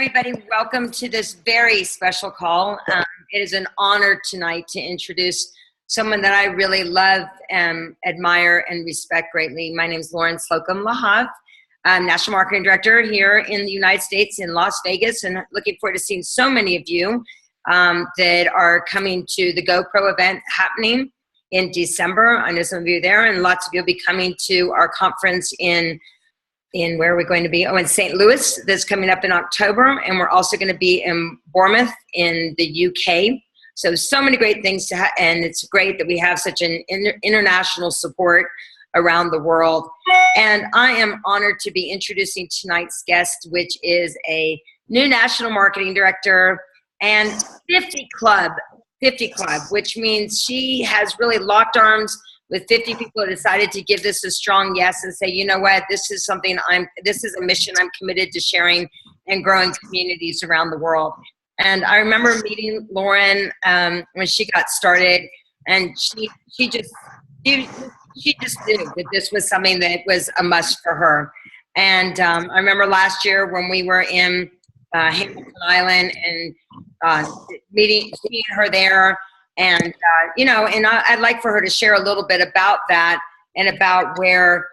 everybody. Welcome to this very special call. It is an honor tonight to introduce someone that I really love, admire, and respect greatly. My name is Lauren Slocum Lahav. I'm National Marketing Director here in the United States in Las Vegas, and looking forward to seeing so many of you that are coming to the GoPro event happening in December. I know some of you are there, and lots of you will be coming to our conference in where are we going to be? Oh, in St. Louis, that's coming up in October. And we're also going to be in Bournemouth in the UK. So many great things and it's great that we have such an international support around the world. And I am honored to be introducing tonight's guest, which is a new national marketing director and 50 Club, which means she has really locked arms with 50 people who decided to give this a strong yes and say, you know what, this is a mission I'm committed to sharing and growing communities around the world. And I remember meeting Lauren when she got started, and she just knew that this was something that was a must for her. And I remember last year when we were in Hamilton Island and seeing her there. And, and I'd like for her to share a little bit about that and about where,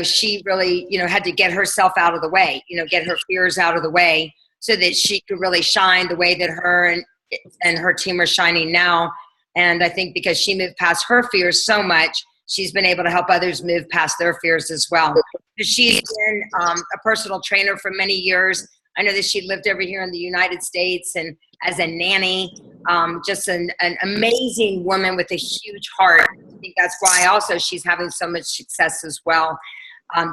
she really, had to get herself out of the way, get her fears out of the way so that she could really shine the way that her and her team are shining now. And I think because she moved past her fears so much, she's been able to help others move past their fears as well. She's been a personal trainer for many years. I know that she lived over here in the United States and as a nanny, just an amazing woman with a huge heart. I think that's why also she's having so much success as well,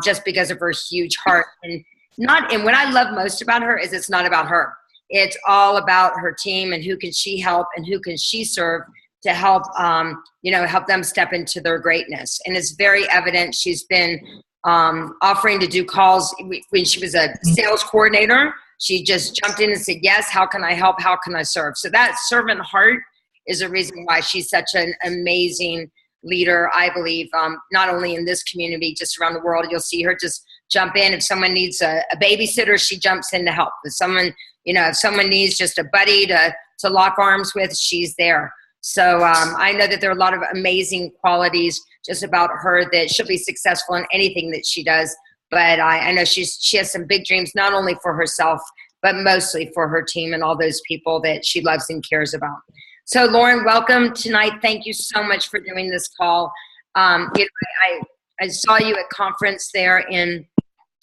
just because of her huge heart. And what I love most about her is it's not about her. It's all about her team and who can she help and who can she serve to help, help them step into their greatness. And it's very evident. She's been offering to do calls when she was a sales coordinator. She just jumped in and said, yes, how can I help? How can I serve? So that servant heart is a reason why she's such an amazing leader, I believe, not only in this community, just around the world. You'll see her just jump in. If someone needs a babysitter, she jumps in to help. If someone needs just a buddy to lock arms with, she's there. So I know that there are a lot of amazing qualities just about her that she'll be successful in anything that she does. But I know she has some big dreams, not only for herself, but mostly for her team and all those people that she loves and cares about. So Lauren, welcome tonight. Thank you so much for doing this call. I saw you at conference there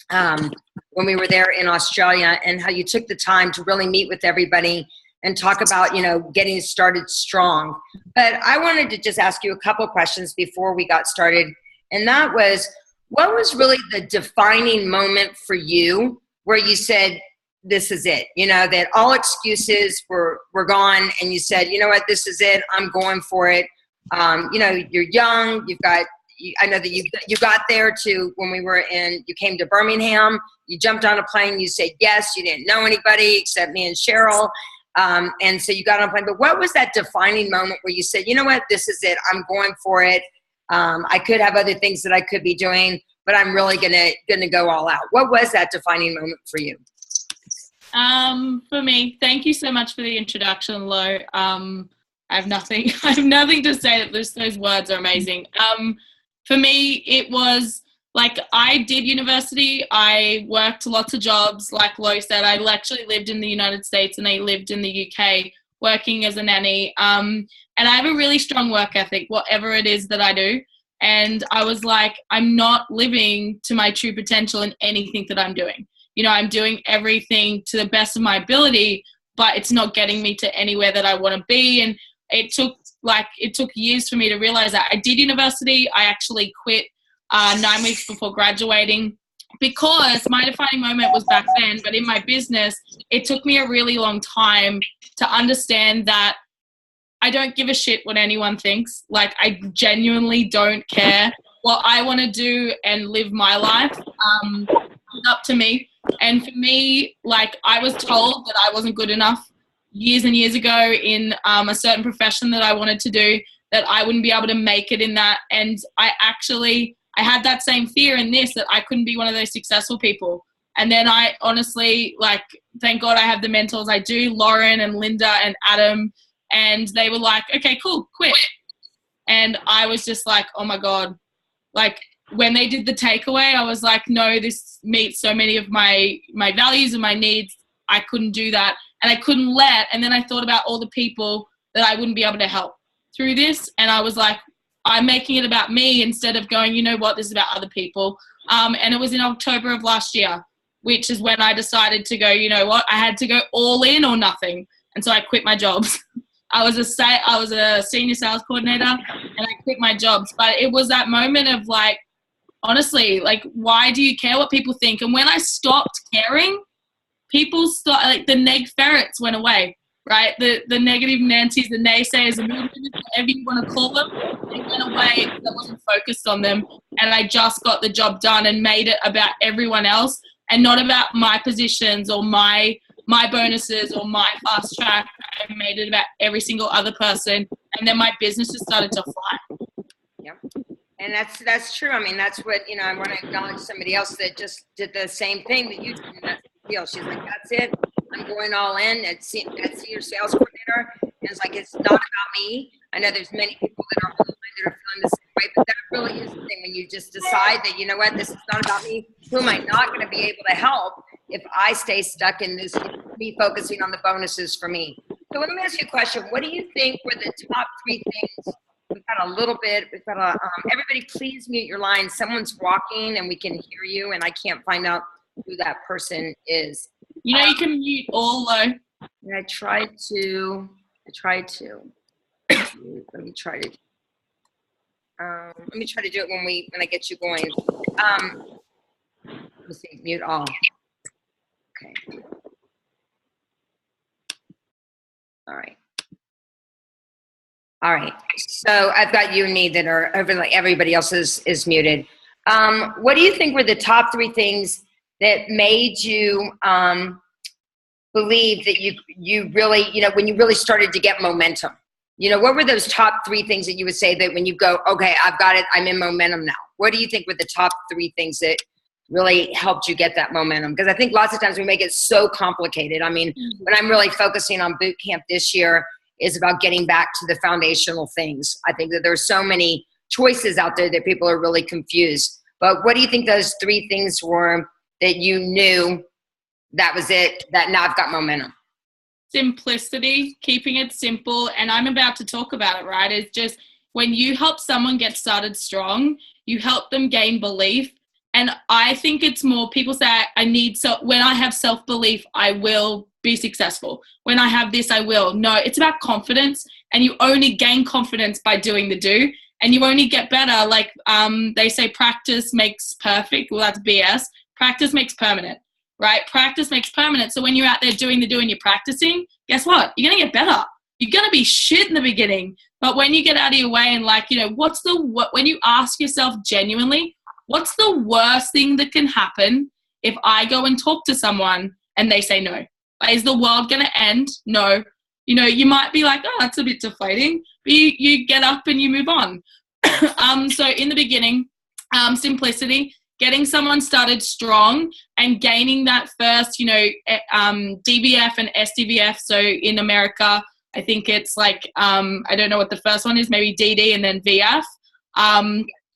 when we were there in Australia, and how you took the time to really meet with everybody and talk about, getting started strong. But I wanted to just ask you a couple of questions before we got started. And that was, what was really the defining moment for you where you said, this is it, that all excuses were gone and you said, you know what, this is it, I'm going for it. You're young, I know that you got there to when you came to Birmingham, you jumped on a plane, you said yes, you didn't know anybody except me and Cheryl. And so you got on a plane, but what was that defining moment where you said, you know what, this is it, I'm going for it. I could have other things that I could be doing, but I'm really gonna go all out. What was that defining moment for you? For me, thank you so much for the introduction, Lo. I have nothing to say. Those words are amazing. For me, it was like I did university. I worked lots of jobs. Like Lo said, I actually lived in the United States and I lived in the UK working as a nanny. And I have a really strong work ethic, whatever it is that I do. And I was like, I'm not living to my true potential in anything that I'm doing. I'm doing everything to the best of my ability, but it's not getting me to anywhere that I want to be. And it took years for me to realize that. I did university. I actually quit 9 weeks before graduating because my defining moment was back then. But in my business, it took me a really long time to understand that I don't give a shit what anyone thinks. Like, I genuinely don't care. What I want to do and live my life is up to me. And for me, like, I was told that I wasn't good enough years and years ago in a certain profession that I wanted to do, that I wouldn't be able to make it in that. And I had that same fear in this, that I couldn't be one of those successful people. And then I honestly, like, thank God I have the mentors I do, Lauren and Linda and Adam, and they were like, okay, cool, quit. And I was just like, oh my God, like when they did the takeaway, I was like, no, this meets so many of my values and my needs. I couldn't do that. And I couldn't and then I thought about all the people that I wouldn't be able to help through this. And I was like, I'm making it about me instead of going, you know what, this is about other people. And it was in October of last year, which is when I decided to go, you know what, I had to go all in or nothing. And so I quit my jobs. I was a senior sales coordinator and I quit my jobs. But it was that moment of like, honestly, like, why do you care what people think? And when I stopped caring, people stopped, like the neg ferrets went away, right? The negative Nancy's, the naysayers, the whatever you want to call them, they went away because I wasn't focused on them. And I just got the job done and made it about everyone else and not about my positions or my bonuses or my fast track. I made it about every single other person. And then my business just started to fly. Yeah. And that's true. I mean, that's what, you know, I want to acknowledge somebody else that just did the same thing that you did. And that's the deal. She's like, that's it. I'm going all in. That's your sales coordinator. And it's like, it's not about me. I know there's many people that are online that are feeling the same way, but that really is the thing when you just decide that, you know what, this is not about me. Who am I not going to be able to help if I stay stuck in this, me focusing on the bonuses for me? So let me ask you a question. What do you think were the top 3 things? We've got a little bit, everybody please mute your line. Someone's walking and we can hear you and I can't find out who that person is. You know, you can mute all though. And I tried to, let me try to do it when I get you going. Let's see, mute all. Okay. All right. So I've got you and me that are over, like everybody else is muted. What do you think were the top 3 things that made you believe that you really, you know, when you really started to get momentum? You know, what were those top 3 things that you would say that when you go, okay, I've got it, I'm in momentum now? What do you think were the top 3 things that really helped you get that momentum? Because I think lots of times we make it so complicated. I mean, when I'm really focusing on boot camp this year is about getting back to the foundational things. I think that there's so many choices out there that people are really confused. But what do you think those 3 things were that you knew that was it, that now I've got momentum? Simplicity, keeping it simple. And I'm about to talk about it, right? It's just when you help someone get started strong, you help them gain belief. And I think it's more, people say, when I have self-belief, I will be successful. When I have this, I will. No, it's about confidence. And you only gain confidence by doing the do. And you only get better. Like they say, practice makes perfect. Well, that's BS. Practice makes permanent, right? Practice makes permanent. So when you're out there doing the do and you're practicing, guess what? You're going to get better. You're going to be shit in the beginning. But when you get out of your way and like, you know, when you ask yourself genuinely, what's the worst thing that can happen if I go and talk to someone and they say no? Is the world going to end? No. You know, you might be like, oh, that's a bit deflating. But you get up and you move on. So in the beginning, simplicity, getting someone started strong and gaining that first, you know, DBF and SDVF. So in America, I think it's like, I don't know what the first one is, maybe DD and then VF.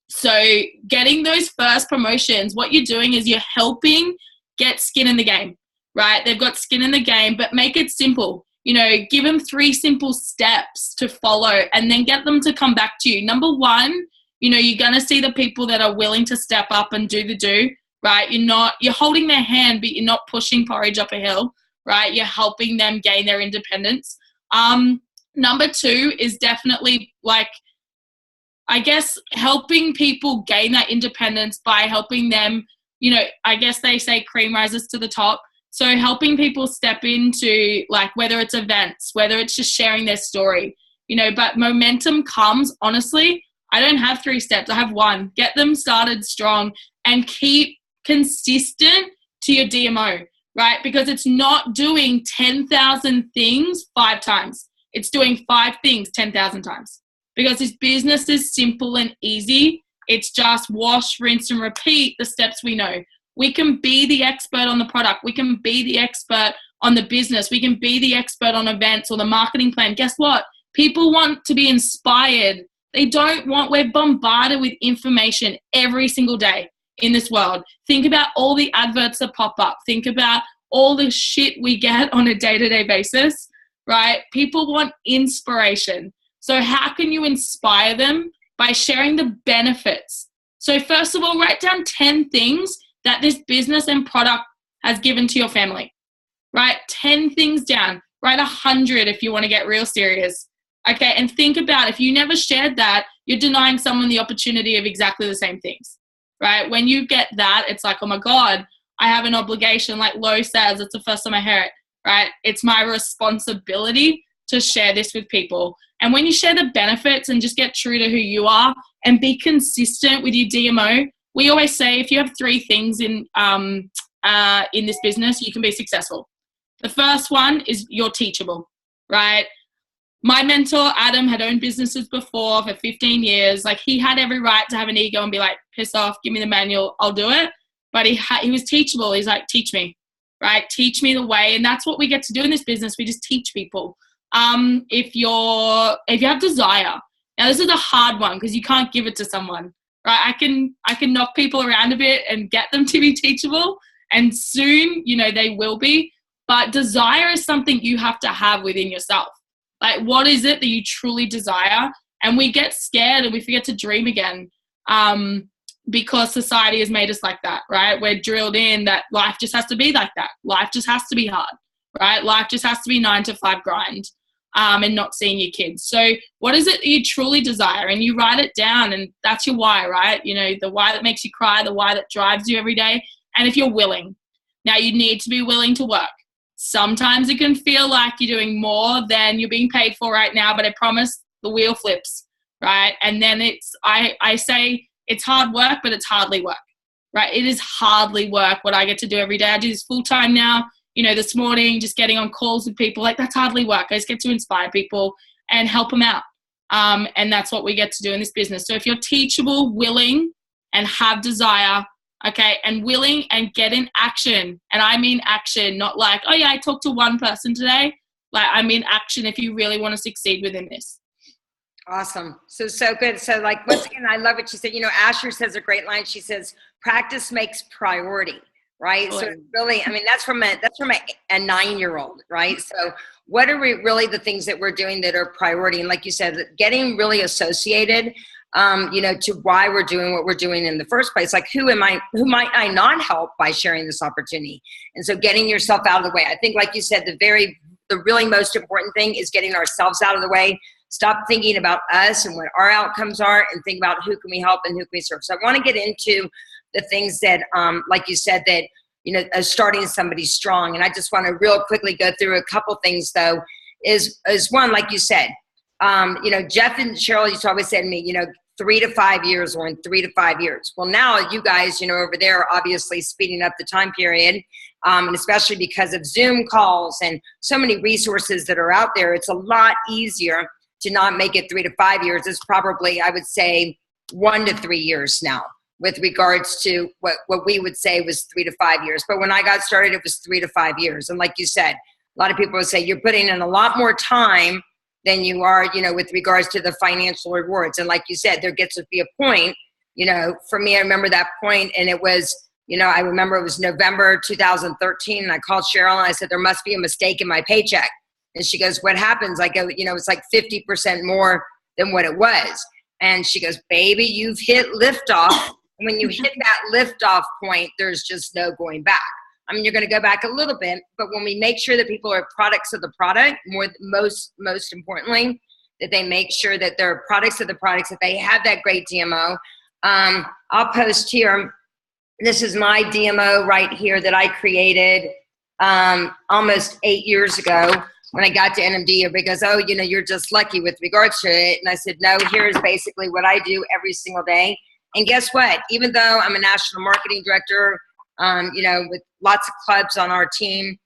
So getting those first promotions, what you're doing is you're helping get skin in the game, right? They've got skin in the game, but make it simple. You know, give them 3 simple steps to follow and then get them to come back to you. Number 1, you know, you're going to see the people that are willing to step up and do the do, right? You're holding their hand, but you're not pushing porridge up a hill, right? You're helping them gain their independence. Number 2 is definitely like, I guess, helping people gain that independence by helping them, you know, I guess they say cream rises to the top. So helping people step into, like, whether it's events, whether it's just sharing their story, you know, but momentum comes, honestly, I don't have 3 steps. I have 1. Get them started strong and keep consistent to your DMO, right? Because it's not doing 10,000 things 5 times. It's doing 5 things 10,000 times. Because this business is simple and easy. It's just wash, rinse, and repeat the steps we know. We can be the expert on the product. We can be the expert on the business. We can be the expert on events or the marketing plan. Guess what? People want to be inspired. They don't want, we're bombarded with information every single day in this world. Think about all the adverts that pop up. Think about all the shit we get on a day-to-day basis, right? People want inspiration. So how can you inspire them? By sharing the benefits. So first of all, write down 10 things that this business and product has given to your family. Write 10 things down. Write 100 if you want to get real serious. Okay, and think about if you never shared that, you're denying someone the opportunity of exactly the same things, right? When you get that, it's like, oh my God, I have an obligation. Like Lo says, it's the first time I hear it, right? It's my responsibility to share this with people. And when you share the benefits and just get true to who you are and be consistent with your DMO, we always say if you have 3 things in this business, you can be successful. The first one is you're teachable, right? My mentor, Adam, had owned businesses before for 15 years. Like he had every right to have an ego and be like, piss off, give me the manual, I'll do it. But he was teachable. He's like, teach me, right? Teach me the way. And that's what we get to do in this business. We just teach people. If you have desire, now this is a hard one because you can't give it to someone, right? I can knock people around a bit and get them to be teachable, and soon, they will be. But desire is something you have to have within yourself. Like, what is it that you truly desire? And we get scared and we forget to dream again, because society has made us like that, right? We're drilled in that life just has to be like that. Life just has to be hard, right? Life just has to be 9 to 5 grind. And not seeing your kids. So what is it that you truly desire? And you write it down, and that's your why, right? The why that makes you cry, the why that drives you every day. And if you're willing, now you need to be willing to work. Sometimes it can feel like you're doing more than you're being paid for right now, but I promise the wheel flips, right? And then I say it's hard work, but it's hardly work, right? It is hardly work what I get to do every day. I do this full time now. This morning, just getting on calls with people, like that's hardly work. I just get to inspire people and help them out. And that's what we get to do in this business. So if you're teachable, willing, and have desire, okay, and willing and get in action. And I mean action, not like, oh yeah, I talked to one person today. Like I mean action if you really want to succeed within this. Awesome. So good. So like, once again, I love what you said. Asher says a great line. She says, practice makes priority. Right. So really, that's from a 9-year-old. Right. So what are really the things that we're doing that are priority? And like you said, getting really associated, to why we're doing what we're doing in the first place. Like who might I not help by sharing this opportunity? And so getting yourself out of the way. I think, like you said, the really most important thing is getting ourselves out of the way. Stop thinking about us and what our outcomes are, and think about who can we help and who can we serve. So I want to get into the things that, like you said, that, starting somebody strong. And I just want to real quickly go through a couple things though, is one, like you said, Jeff and Cheryl used to always say to me, 3 to 5 years, or in 3 to 5 years. Well, now you guys, over there are obviously speeding up the time period. And especially because of Zoom calls and so many resources that are out there, it's a lot easier to not make it 3 to 5 years. It's probably, I would say, 1 to 3 years now, with regards to what we would say was 3 to 5 years. But when I got started, it was 3 to 5 years. And like you said, a lot of people would say you're putting in a lot more time than you are, with regards to the financial rewards. And like you said, there gets to be a point, for me, I remember that point, and it was, I remember it was November 2013, and I called Cheryl and I said, there must be a mistake in my paycheck. And she goes, what happens? I go, it's like 50% more than what it was. And she goes, baby, you've hit liftoff. And when you hit that liftoff point, there's just no going back. You're going to go back a little bit, but when we make sure that people are products of the product, most importantly, that they make sure that they're products of the products, that they have that great DMO. I'll post here. This is my DMO right here that I created almost 8 years ago. When I got to NMD, everybody goes, oh, you're just lucky with regards to it. And I said, no, here's basically what I do every single day. And guess what? Even though I'm a national marketing director, with lots of clubs on our team,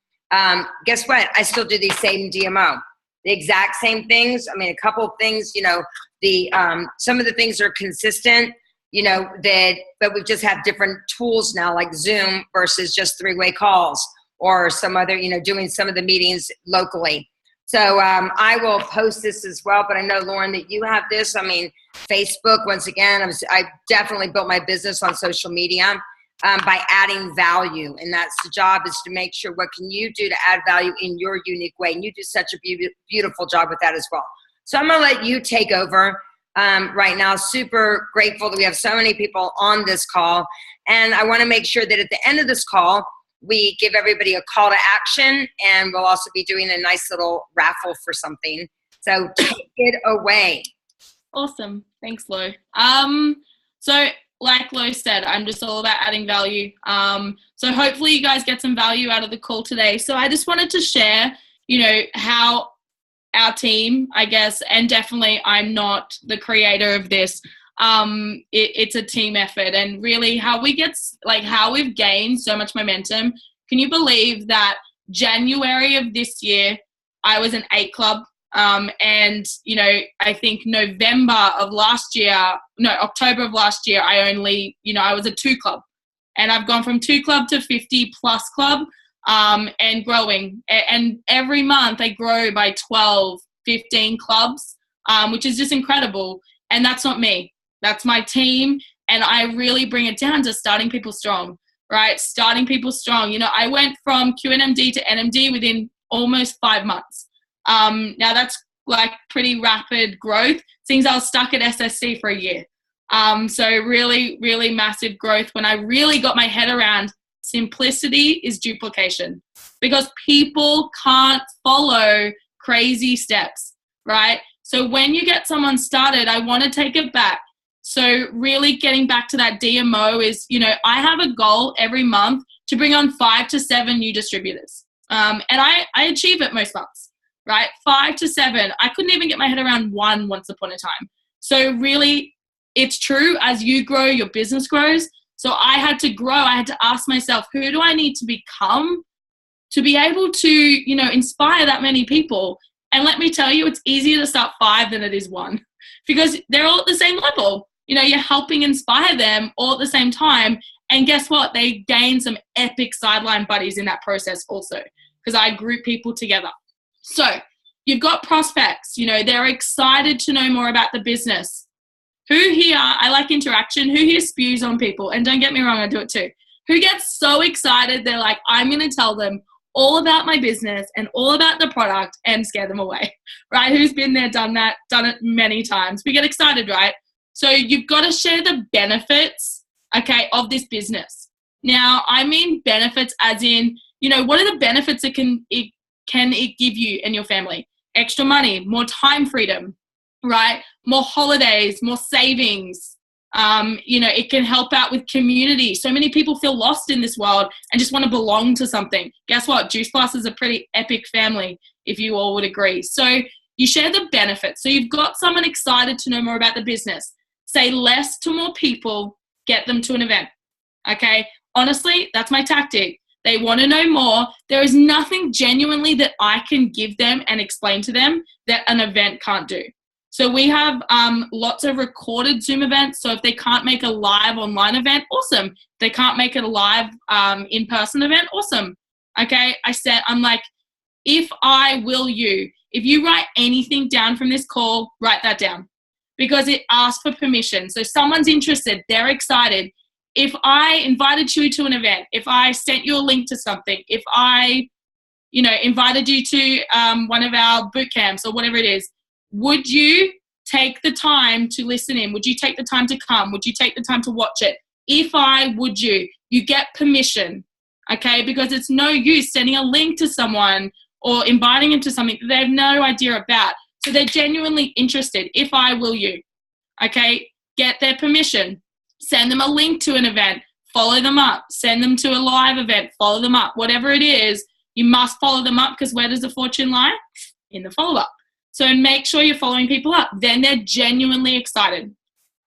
guess what? I still do the same DMO, the exact same things. A couple of things, some of the things are consistent. but we just have different tools now, like Zoom versus just three-way calls, or some other, doing some of the meetings locally. So I will post this as well, but I know, Lauren, that you have this. I mean, Facebook, once again, I definitely built my business on social media by adding value. And that's the job, is to make sure, what can you do to add value in your unique way? And you do such a beautiful job with that as well. So I'm going to let you take over right now. Super grateful that we have so many people on this call. And I want to make sure that at the end of this call, we give everybody a call to action, and we'll also be doing a nice little raffle for something. So take it away. Awesome. Thanks, Lo. So like Lo said, I'm just all about adding value. So hopefully you guys get some value out of the call today. So I just wanted to share, how our team, I guess, and definitely I'm not the creator of this. It's a team effort, and really how we've gained so much momentum. Can you believe that January of this year, I was an 8 club. And I think October of last year, I was a 2 club, and I've gone from 2 club to 50 plus club, and growing. And every month I grow by 12, 15 clubs, which is just incredible. And that's not me. That's my team. And I really bring it down to starting people strong, right? Starting people strong. I went from QNMD to NMD within almost 5 months. Now that's like pretty rapid growth, since I was stuck at SSC for a year. So really, really massive growth when I really got my head around simplicity is duplication, because people can't follow crazy steps, right? So when you get someone started, I want to take it back. So really getting back to that DMO is, I have a goal every month to bring on 5 to 7 new distributors. And I achieve it most months, right? 5 to 7. I couldn't even get my head around 1 once upon a time. So really, it's true, as you grow, your business grows. So I had to grow. I had to ask myself, who do I need to become to be able to, inspire that many people? And let me tell you, it's easier to start 5 than it is 1, because they're all at the same level. You're helping inspire them all at the same time. And guess what? They gain some epic sideline buddies in that process also, because I group people together. So you've got prospects, they're excited to know more about the business. Who here, I like interaction, who here spews on people? And don't get me wrong, I do it too. Who gets so excited, they're like, I'm going to tell them all about my business and all about the product and scare them away, right? Who's been there, done it many times. We get excited, right? So you've got to share the benefits, okay, of this business. Now, I mean benefits as in, what are the benefits that can it give you and your family? Extra money, more time freedom, right? More holidays, more savings. It can help out with community. So many people feel lost in this world and just want to belong to something. Guess what? Juice Plus is a pretty epic family, if you all would agree. So you share the benefits. So you've got someone excited to know more about the business. Say less to more people, get them to an event. Okay? Honestly, that's my tactic. They want to know more. There is nothing genuinely that I can give them and explain to them that an event can't do. So we have lots of recorded Zoom events. So if they can't make a live online event, awesome. If they can't make it a live in-person event, awesome. Okay? I'm like, if you write anything down from this call, write that down, because it asks for permission. So someone's interested, they're excited. If I invited you to an event, if I sent you a link to something, if I, invited you to one of our boot camps or whatever it is, would you take the time to listen in? Would you take the time to come? Would you take the time to watch it? You get permission, okay? Because it's no use sending a link to someone or inviting them to something that they have no idea about. So they're genuinely interested. Okay? Get their permission. Send them a link to an event. Follow them up. Send them to a live event. Follow them up. Whatever it is, you must follow them up, because where does the fortune lie? In the follow-up. So make sure you're following people up. Then they're genuinely excited.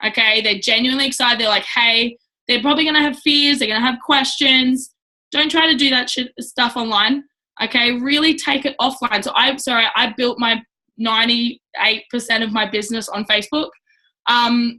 Okay? They're genuinely excited. They're like, hey, they're probably going to have fears. They're going to have questions. Don't try to do that stuff online. Okay? Really take it offline. So I built my 98% of my business on Facebook.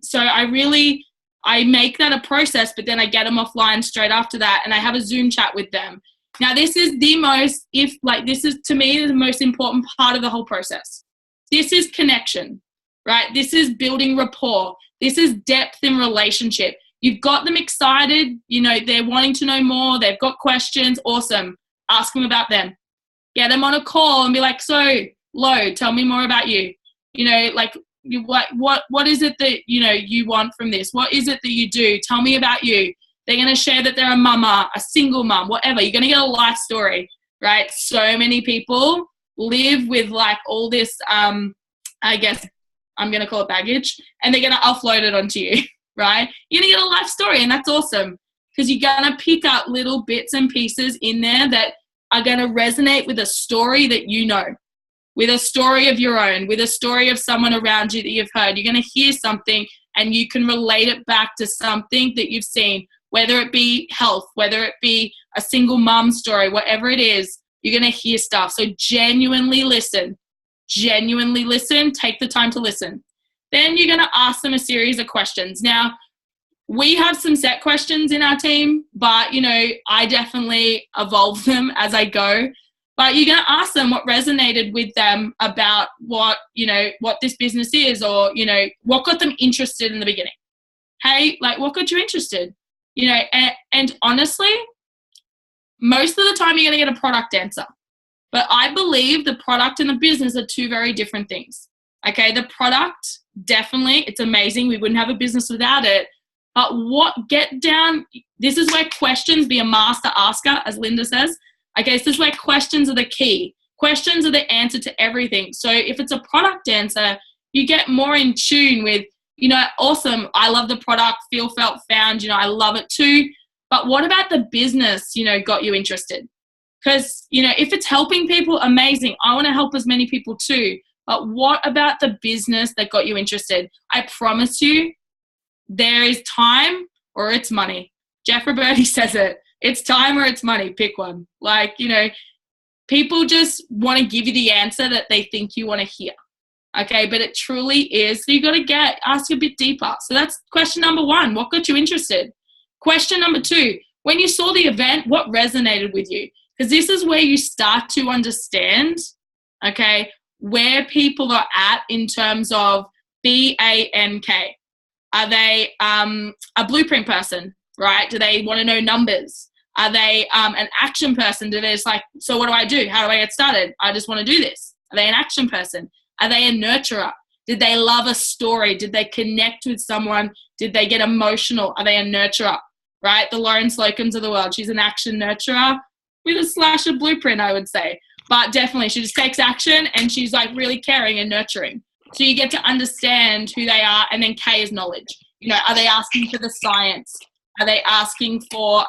So I really I make that a process, but then I get them offline straight after that and I have a Zoom chat with them. Now, this is this is to me the most important part of the whole process. This is connection, right? This is building rapport. This is depth in relationship. You've got them excited, they're wanting to know more. They've got questions. Awesome. Ask them about them. Get them on a call and be like, so, Lo, tell me more about you. What is it that, you want from this? What is it that you do? Tell me about you. They're going to share that they're a mama, a single mum, whatever. You're going to get a life story, right? So many people live with all this, I guess I'm going to call it baggage, and they're going to offload it onto you, right? You're going to get a life story, and that's awesome because you're going to pick up little bits and pieces in there that are going to resonate with a story that with a story of your own, with a story of someone around you that you've heard. You're going to hear something and you can relate it back to something that you've seen, whether it be health, whether it be a single mom story, whatever it is, you're going to hear stuff. So genuinely listen, take the time to listen. Then you're going to ask them a series of questions. Now, we have some set questions in our team, but, I definitely evolve them as I go. But you're going to ask them what resonated with them about what this business is, or, what got them interested in the beginning. Hey, what got you interested? And honestly, most of the time you're going to get a product answer. But I believe the product and the business are two very different things. Okay, the product, definitely, it's amazing. We wouldn't have a business without it. But this is where questions, be a master asker, as Linda says. Okay, so this is where questions are the key. Questions are the answer to everything. So if it's a product answer, you get more in tune with, awesome, I love the product, feel, felt, found, I love it too. But what about the business, got you interested? Because, if it's helping people, amazing. I want to help as many people too. But what about the business that got you interested? I promise you, there is time or it's money. Jeff Roberti says it. It's time or it's money. Pick one. People just want to give you the answer that they think you want to hear. Okay, but it truly is. So you got to ask a bit deeper. So that's question number 1. What got you interested? Question number 2, when you saw the event, what resonated with you? Because this is where you start to understand, okay, where people are at in terms of BANK. Are they a blueprint person, right? Do they want to know numbers? Are they an action person? Do they just so what do I do? How do I get started? I just want to do this. Are they an action person? Are they a nurturer? Did they love a story? Did they connect with someone? Did they get emotional? Are they a nurturer, right? The Lauren Slocums of the world. She's an action nurturer with a slash of blueprint, I would say. But definitely, she just takes action and she's really caring and nurturing. So you get to understand who they are, and then K is knowledge. Are they asking for the science? Are they asking for,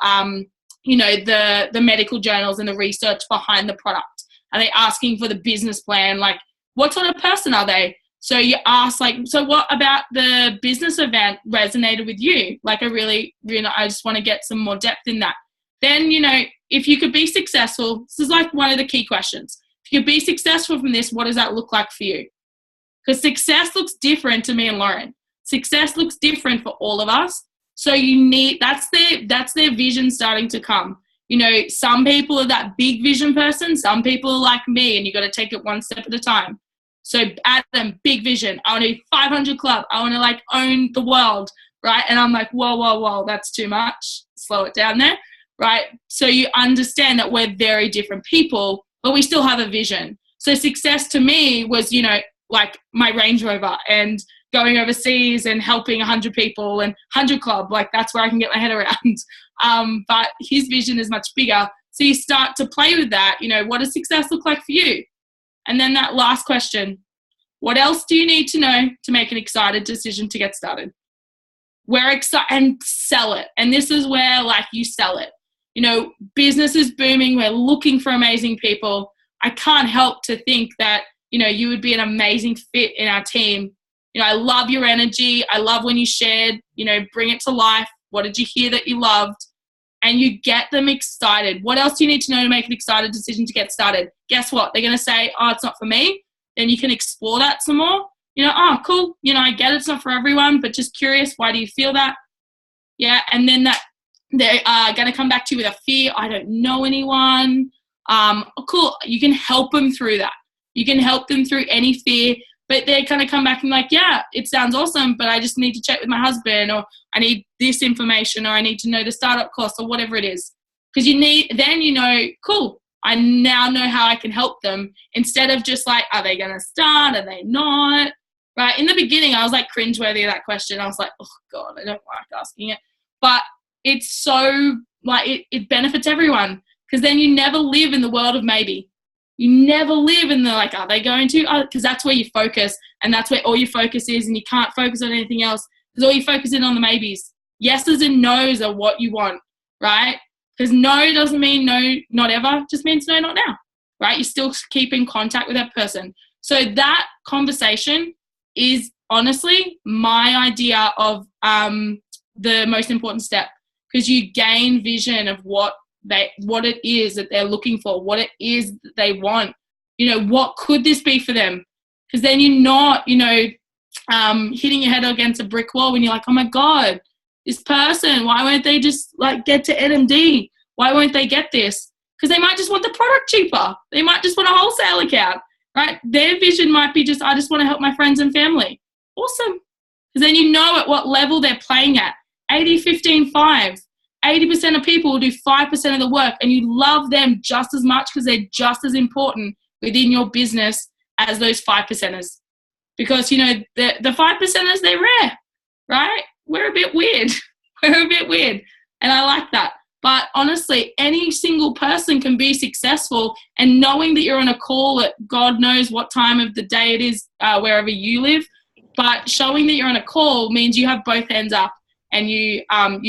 the medical journals and the research behind the product? Are they asking for the business plan? What sort of person are they? So you ask, so what about the business event resonated with you? I just want to get some more depth in that. Then, if you could be successful, this is one of the key questions. If you could be successful from this, what does that look like for you? Because success looks different to me and Lauren. Success looks different for all of us. So that's their vision starting to come. Some people are that big vision person. Some people are like me, and you got to take it one step at a time. So Adam, big vision. I want to be 500 club. I want to own the world, right? And I'm whoa, that's too much. Slow it down there, right? So you understand that we're very different people, but we still have a vision. So success to me was, my Range Rover and going overseas and helping 100 people and 100 club. That's where I can get my head around. But his vision is much bigger. So you start to play with that. What does success look like for you? And then that last question, what else do you need to know to make an excited decision to get started? We're excited, and sell it. And this is where you sell it. Business is booming. We're looking for amazing people. I can't help to think that, you would be an amazing fit in our team. I love your energy. I love when you shared, bring it to life. What did you hear that you loved? And you get them excited. What else do you need to know to make an excited decision to get started? Guess what? They're going to say, oh, it's not for me. Then you can explore that some more. Oh, cool. I get it's not for everyone, but just curious, why do you feel that? Yeah. And then that they're going to come back to you with a fear. I don't know anyone. Cool. You can help them through that. You can help them through any fear, but they're going to come back and like, yeah, it sounds awesome, but I just need to check with my husband, or I need this information, or I need to know the startup cost, or whatever it is. Because cool, I now know how I can help them, instead of just like, are they going to start? Are they not? Right. In the beginning, I was like cringeworthy of that question. I was like, oh God, I don't like asking it. But it's so like, it benefits everyone, because then you never live in the world of maybe. You never live in the like, are they going to? Because that's where you focus, and that's where all your focus is, and you can't focus on anything else because all you focus in on the maybes. Yeses and nos are what you want, right? Because no doesn't mean no, not ever, just means no, not now, right? You still keep in contact with that person. So that conversation is honestly my idea of the most important step, because you gain vision of what it is that they're looking for, what it is that they want, what could this be for them? Because then you're not, hitting your head against a brick wall when you're like, oh my God, this person, why won't they just like get to NMD? Why won't they get this? Because they might just want the product cheaper. They might just want a wholesale account, right? Their vision might be just, I just want to help my friends and family. Awesome. Because then you know at what level they're playing at. 80, 15, 5. 80% of people will do 5% of the work, and you love them just as much because they're just as important within your business as those 5%ers. Because, the 5%ers, they're rare, right? We're a bit weird. We're a bit weird. And I like that. But honestly, any single person can be successful, and knowing that you're on a call at God knows what time of the day it is, wherever you live, but showing that you're on a call means you have both hands up. And you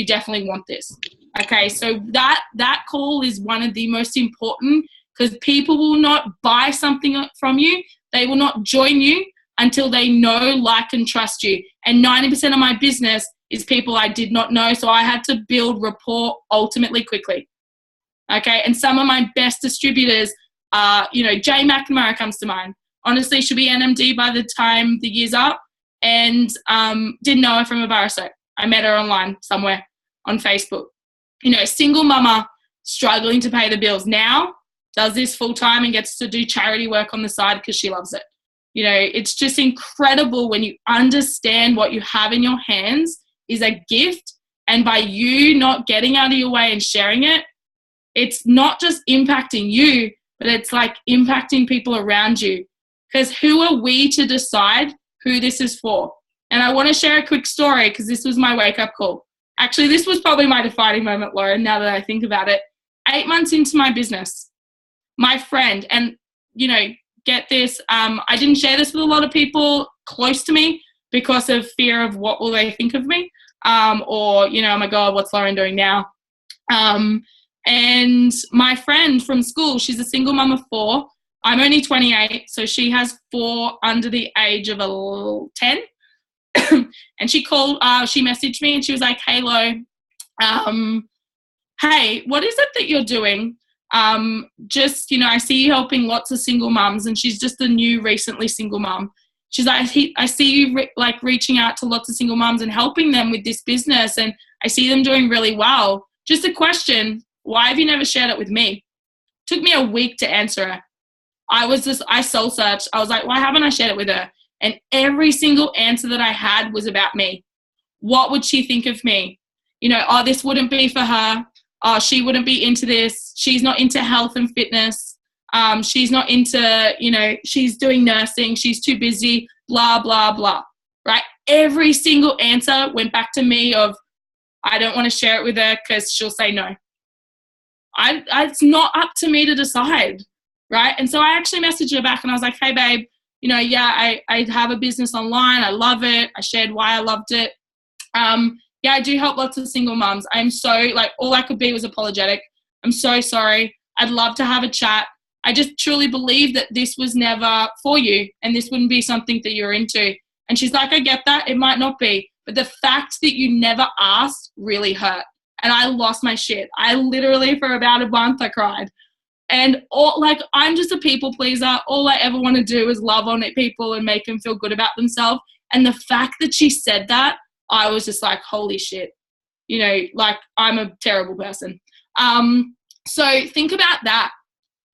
definitely want this. Okay, so that call is one of the most important, because people will not buy something from you. They will not join you until they know, like, and trust you. And 90% of my business is people I did not know, so I had to build rapport ultimately quickly. Okay, and some of my best distributors are, Jay McNamara comes to mind. Honestly, should be NMD by the time the year's up, and didn't know her from a bar soap. I met her online somewhere on Facebook. Single mama struggling to pay the bills now, does this full time and gets to do charity work on the side because she loves it. It's just incredible when you understand what you have in your hands is a gift, and by you not getting out of your way and sharing it, it's not just impacting you, but it's like impacting people around you. Because who are we to decide who this is for? And I want to share a quick story, because this was my wake-up call. Actually, this was probably my defining moment, Lauren, now that I think about it. 8 months into my business, my friend, and, get this, I didn't share this with a lot of people close to me because of fear of what will they think of me, or, oh my God, what's Lauren doing now? And my friend from school, she's a single mum of 4. I'm only 28, so she has 4 under the age of 10. And she messaged me and she was like, hey, Lo, hey, what is it that you're doing? I see you helping lots of single mums, and she's just a new, recently single mum. She's like, I see you reaching out to lots of single mums and helping them with this business, and I see them doing really well. Just a question, why have you never shared it with me? Took me a week to answer her. I soul searched. I was like, why haven't I shared it with her? And every single answer that I had was about me. What would she think of me? This wouldn't be for her. She wouldn't be into this. She's not into health and fitness. She's not into, she's doing nursing. She's too busy, blah, blah, blah, right? Every single answer went back to me of, I don't want to share it with her because she'll say no. It's not up to me to decide, right? And so I actually messaged her back and I was like, hey, babe, I have a business online. I love it. I shared why I loved it. I do help lots of single moms. I'm so, all I could be was apologetic. I'm so sorry. I'd love to have a chat. I just truly believe that this was never for you and this wouldn't be something that you're into. And she's like, I get that. It might not be. But the fact that you never asked really hurt. And I lost my shit. I literally, for about a month, I cried. And I'm just a people pleaser. All I ever want to do is love on people and make them feel good about themselves. And the fact that she said that, I was just like, holy shit. you know, like I'm a terrible person. So think about that.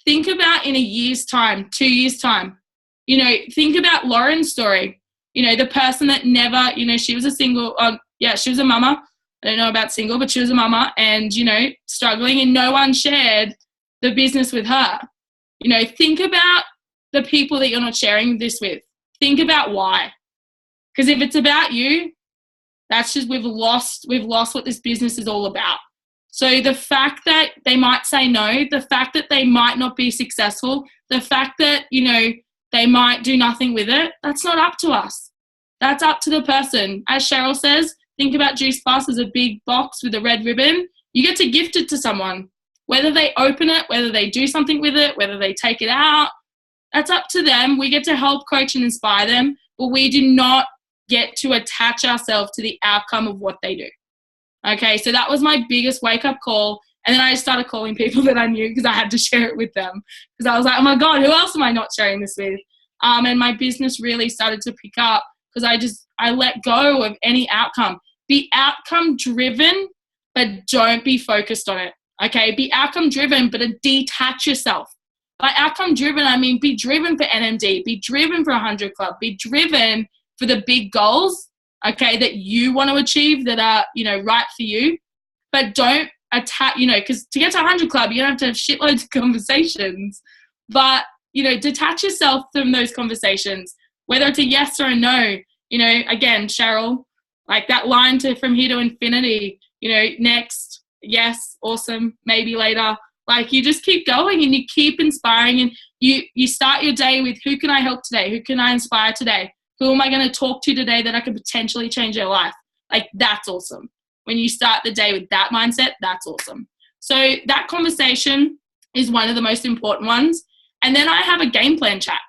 Think about in a year's time, 2 years' time. You know, think about Lauren's story. You know, the person that never, you know, she was a single, she was a mama. I don't know about single, but she was a mama and, you know, struggling, and no one shared the business with her. You know, think about the people that you're not sharing this with. Think about why. Because if it's about you, that's just, we've lost what this business is all about. So the fact that they might say no, the fact that they might not be successful, the fact that, you know, they might do nothing with it, that's not up to us. That's up to the person. As Cheryl says, think about Juice Plus as a big box with a red ribbon. You get to gift it to someone. Whether they open it, whether they do something with it, whether they take it out, that's up to them. We get to help coach and inspire them, but we do not get to attach ourselves to the outcome of what they do. Okay, so that was my biggest wake-up call. And then I started calling people that I knew because I had to share it with them. Because I was like, oh my God, who else am I not sharing this with? And my business really started to pick up because I let go of any outcome. Be outcome driven, but don't be focused on it. Okay, be outcome driven, but detach yourself. By outcome driven, I mean be driven for NMD, be driven for 100 Club, be driven for the big goals, okay, that you want to achieve that are, you know, right for you. But don't attack, you know, because to get to 100 Club, you're going to have shitloads of conversations. But, you know, detach yourself from those conversations, whether it's a yes or a no. You know, again, Cheryl, like that line to from here to infinity, you know, next, yes, awesome, maybe later. Like you just keep going and you keep inspiring, and you start your day with, who can I help today? Who can I inspire today? Who am I going to talk to today that I can potentially change their life? Like that's awesome. When you start the day with that mindset, that's awesome. So that conversation is one of the most important ones. And then I have a game plan chat.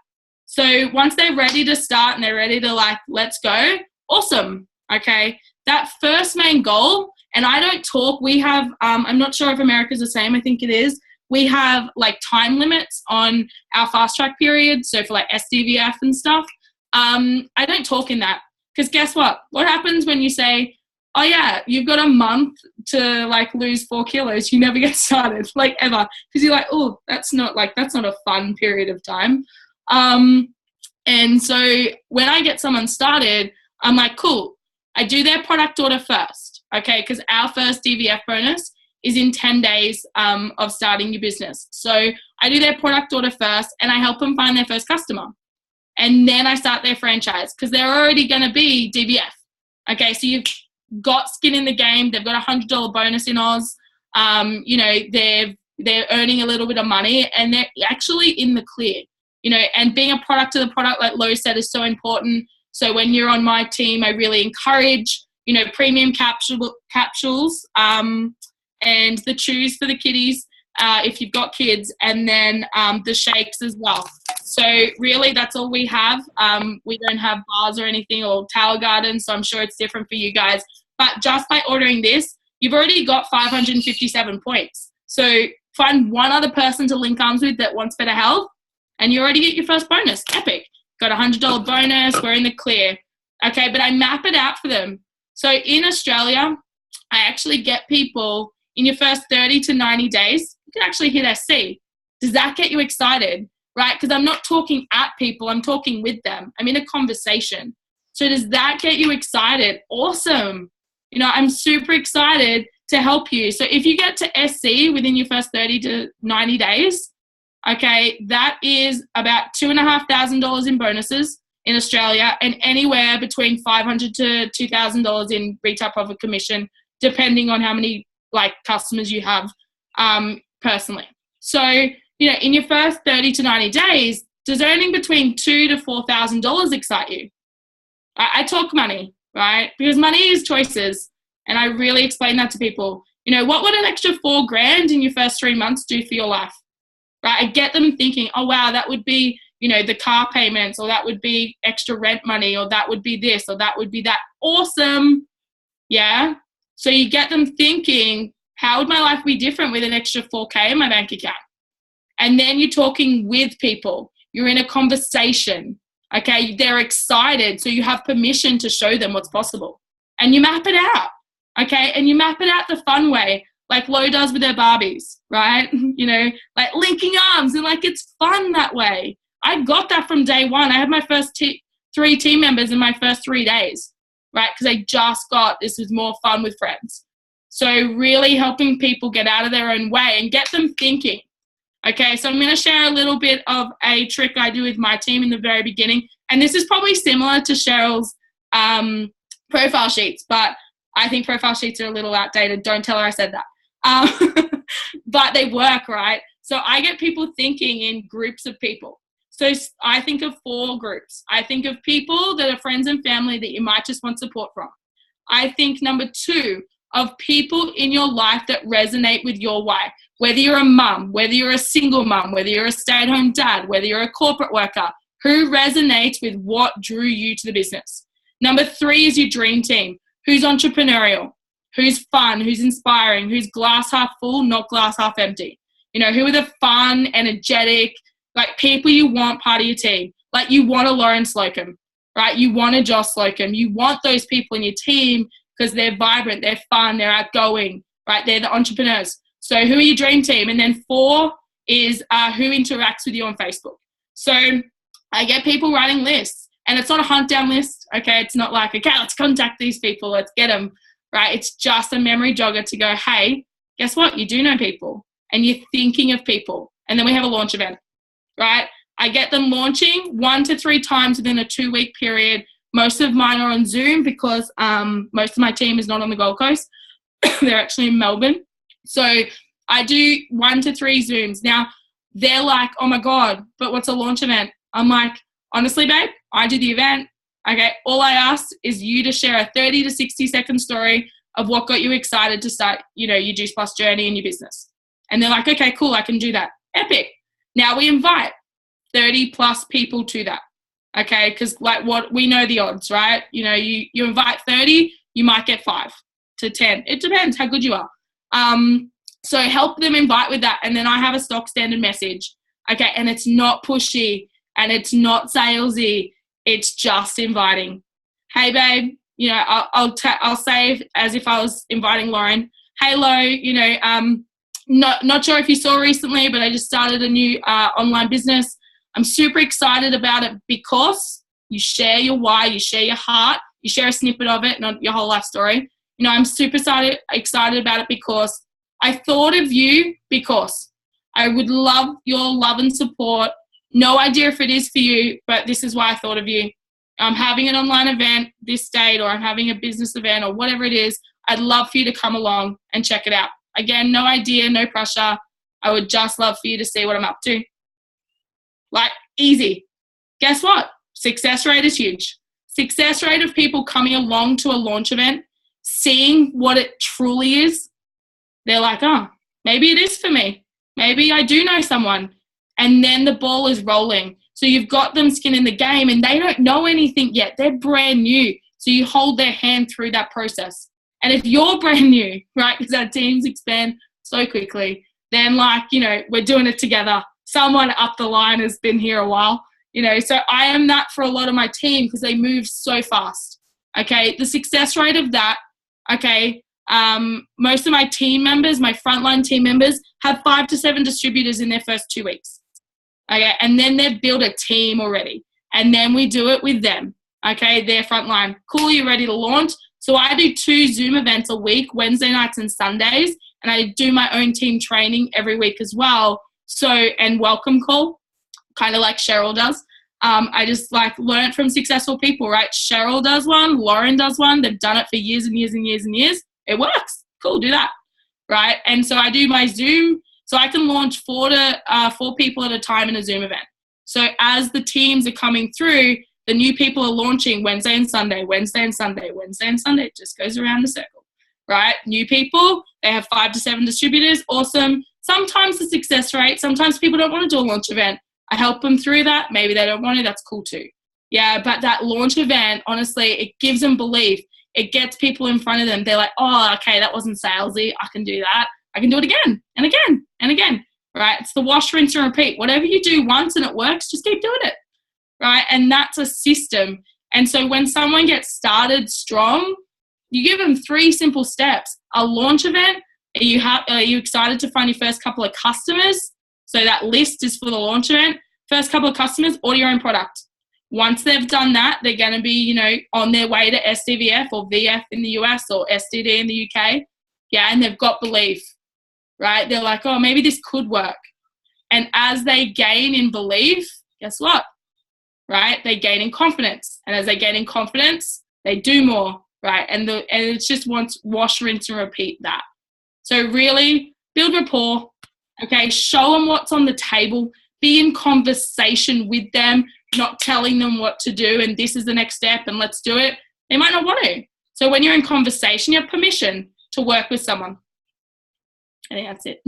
So once they're ready to start and they're ready to like, let's go, awesome. Okay. That first main goal, and I don't talk, we have, I'm not sure if America's the same, I think it is. We have like time limits on our fast track period. So for like SDVF and stuff, I don't talk in that, because guess what? What happens when you say, oh yeah, you've got a month to like lose 4 kilos, you never get started, like ever, because you're like, oh, that's not a fun period of time. And so when I get someone started, I'm like, cool, I do their product order first, okay, because our first DVF bonus is in 10 days of starting your business. So I do their product order first and I help them find their first customer. And then I start their franchise because they're already going to be DVF. Okay, so you've got skin in the game. They've got $100 bonus in Oz. You know, they're earning a little bit of money and they're actually in the clear. You know, and being a product to the product, like Lo said, is so important. So when you're on my team, I really encourage, you know, premium capsules and the chews for the kiddies if you've got kids, and then the shakes as well. So really that's all we have. We don't have bars or anything or Tower Garden, so I'm sure it's different for you guys. But just by ordering this, you've already got 557 points. So find one other person to link arms with that wants better health, and you already get your first bonus. Epic. Got a $100 bonus. We're in the clear. Okay, but I map it out for them. So in Australia, I actually get people in your first 30 to 90 days, you can actually hit SC. Does that get you excited? Right? Because I'm not talking at people, I'm talking with them. I'm in a conversation. So does that get you excited? Awesome. You know, I'm super excited to help you. So if you get to SC within your first 30 to 90 days, okay, that is about $2,500 in bonuses in Australia, and anywhere between $500 to $2,000 in retail profit commission, depending on how many like customers you have personally. So, you know, in your first 30 to 90 days, does earning between $2,000 to $4,000 excite you? I talk money, right? Because money is choices. And I really explain that to people. You know, what would an extra $4,000 in your first 3 months do for your life? Right? I get them thinking, oh, wow, that would be, you know, the car payments, or that would be extra rent money, or that would be this, or that would be that. Awesome. Yeah. So you get them thinking, how would my life be different with an extra $4,000 in my bank account? And then you're talking with people. You're in a conversation. Okay. They're excited. So you have permission to show them what's possible. And you map it out. okay? And you map it out the fun way, like Lo does with her Barbies, right? You know, like linking arms, and like it's fun that way. I got that from day one. I had my first 3 team members in my first 3 days, right? Because I just got this was more fun with friends. So really helping people get out of their own way and get them thinking. Okay, so I'm going to share a little bit of a trick I do with my team in the very beginning. And this is probably similar to Cheryl's profile sheets, but I think profile sheets are a little outdated. Don't tell her I said that. But they work, right? So I get people thinking in groups of people. So I think of 4 groups. I think of people that are friends and family that you might just want support from. I think number 2, of people in your life that resonate with your why. Whether you're a mum, whether you're a single mum, whether you're a stay-at-home dad, whether you're a corporate worker, who resonates with what drew you to the business. Number 3 is your dream team. Who's entrepreneurial, who's fun, who's inspiring, who's glass half full, not glass half empty. You know, who are the fun, energetic, like people you want part of your team. Like you want a Lauren Slocum, right? You want a Joss Slocum. You want those people in your team because they're vibrant, they're fun, they're outgoing, right? They're the entrepreneurs. So who are your dream team? And then 4 is who interacts with you on Facebook. So I get people writing lists, and it's not a hunt down list, okay? It's not like, okay, let's contact these people, let's get them, right? It's just a memory jogger to go, hey, guess what? You do know people, and you're thinking of people. And then we have a launch event, right? I get them launching 1 to 3 times within a 2-week period. Most of mine are on Zoom because most of my team is not on the Gold Coast. They're actually in Melbourne. So I do 1 to 3 Zooms. Now, they're like, oh, my God, but what's a launch event? I'm like, honestly, babe, I do the event. Okay, all I ask is you to share a 30 to 60-second story of what got you excited to start, you know, your Juice Plus journey in your business. And they're like, okay, cool, I can do that. Epic. Now we invite 30 plus people to that. Okay, because like what we know the odds, right? You know, you invite 30, you might get 5 to 10. It depends how good you are. So help them invite with that. And then I have a stock standard message. Okay, and it's not pushy and it's not salesy. It's just inviting. Hey, babe, you know, I'll say as if I was inviting Lauren. Hey, Lo, you know, not sure if you saw recently, but I just started a new online business. I'm super excited about it because you share your why, you share your heart, you share a snippet of it, not your whole life story. You know, I'm super excited about it because I thought of you because I would love your love and support. No idea if it is for you, but this is why I thought of you. I'm having an online event this date, or I'm having a business event, or whatever it is. I'd love for you to come along and check it out. Again, no idea, no pressure. I would just love for you to see what I'm up to. Like, easy. Guess what? Success rate is huge. Success rate of people coming along to a launch event, seeing what it truly is, they're like, oh, maybe it is for me. Maybe I do know someone. And then the ball is rolling. So you've got them skin in the game and they don't know anything yet. They're brand new. So you hold their hand through that process. And if you're brand new, right, because our teams expand so quickly, then like, you know, we're doing it together. Someone up the line has been here a while, you know, so I am that for a lot of my team because they move so fast. Okay. The success rate of that. Okay. Most of my team members, my frontline team members have 5 to 7 distributors in their first 2 weeks. Okay. And then they've built a team already. And then we do it with them. Okay. They're frontline. Cool. You're ready to launch. So I do 2 Zoom events a week, Wednesday nights and Sundays. And I do my own team training every week as well. So, and welcome call, kind of like Cheryl does. I just like learned from successful people, right? Cheryl does one, Lauren does one. They've done it for years and years and years and years. It works. Cool, do that, right? And so I do my Zoom. So I can launch 4 people at a time in a Zoom event. So as the teams are coming through, the new people are launching Wednesday and Sunday, Wednesday and Sunday, Wednesday and Sunday. It just goes around the circle, right? New people, they have 5 to 7 distributors. Awesome. Sometimes the success rate, sometimes people don't want to do a launch event. I help them through that. Maybe they don't want to. That's cool too. Yeah, but that launch event, honestly, it gives them belief. It gets people in front of them. They're like, oh, okay, that wasn't salesy. I can do that. I can do it again and again and again, right? It's the wash, rinse, and repeat. Whatever you do once and it works, just keep doing it, right? And that's a system. And so when someone gets started strong, You give them 3 simple steps. A launch event. Are you excited to find your first couple of customers? So that list is for the launch event. First couple of customers, order your own product. Once they've done that, they're going to be, on their way to SDVF or VF in the US or SDD in the UK. Yeah, and they've got belief, right? They're like, oh, maybe this could work. And as they gain in belief, guess what? Right? They gain in confidence. And as they gain in confidence, they do more, right? And it's just wash, rinse, and repeat that. So really build rapport, okay? Show them what's on the table. Be in conversation with them, not telling them what to do and this is the next step and let's do it. They might not want to. So when you're in conversation, you have permission to work with someone. I think that's it.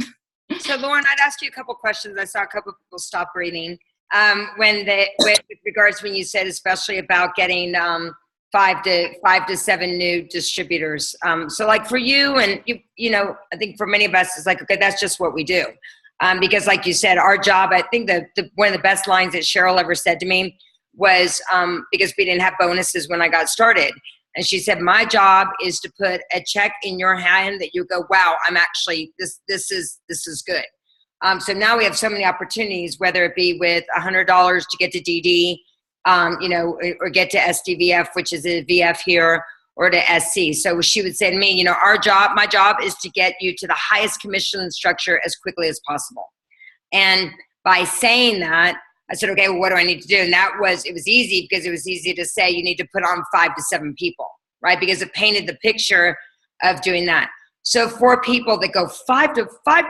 So Lauren, I'd ask you a couple questions. I saw a couple of people stop breathing. With regards when you said especially about getting 5 to 7 new distributors. So like for you and I think for many of us it's like, okay, that's just what we do. Because like you said, our job, I think one of the best lines that Cheryl ever said to me was because we didn't have bonuses when I got started. And she said, my job is to put a check in your hand that you go, wow, I'm actually, this is good. So now we have so many opportunities, whether it be with $100 to get to DD, or get to SDVF, which is a VF here, or to SC. So she would say to me, my job is to get you to the highest commission structure as quickly as possible. And by saying that, I said, okay, well, what do I need to do? And it was easy because it was easy to say you need to put on 5 to 7 people, right? Because it painted the picture of doing that. So for people that go 5 to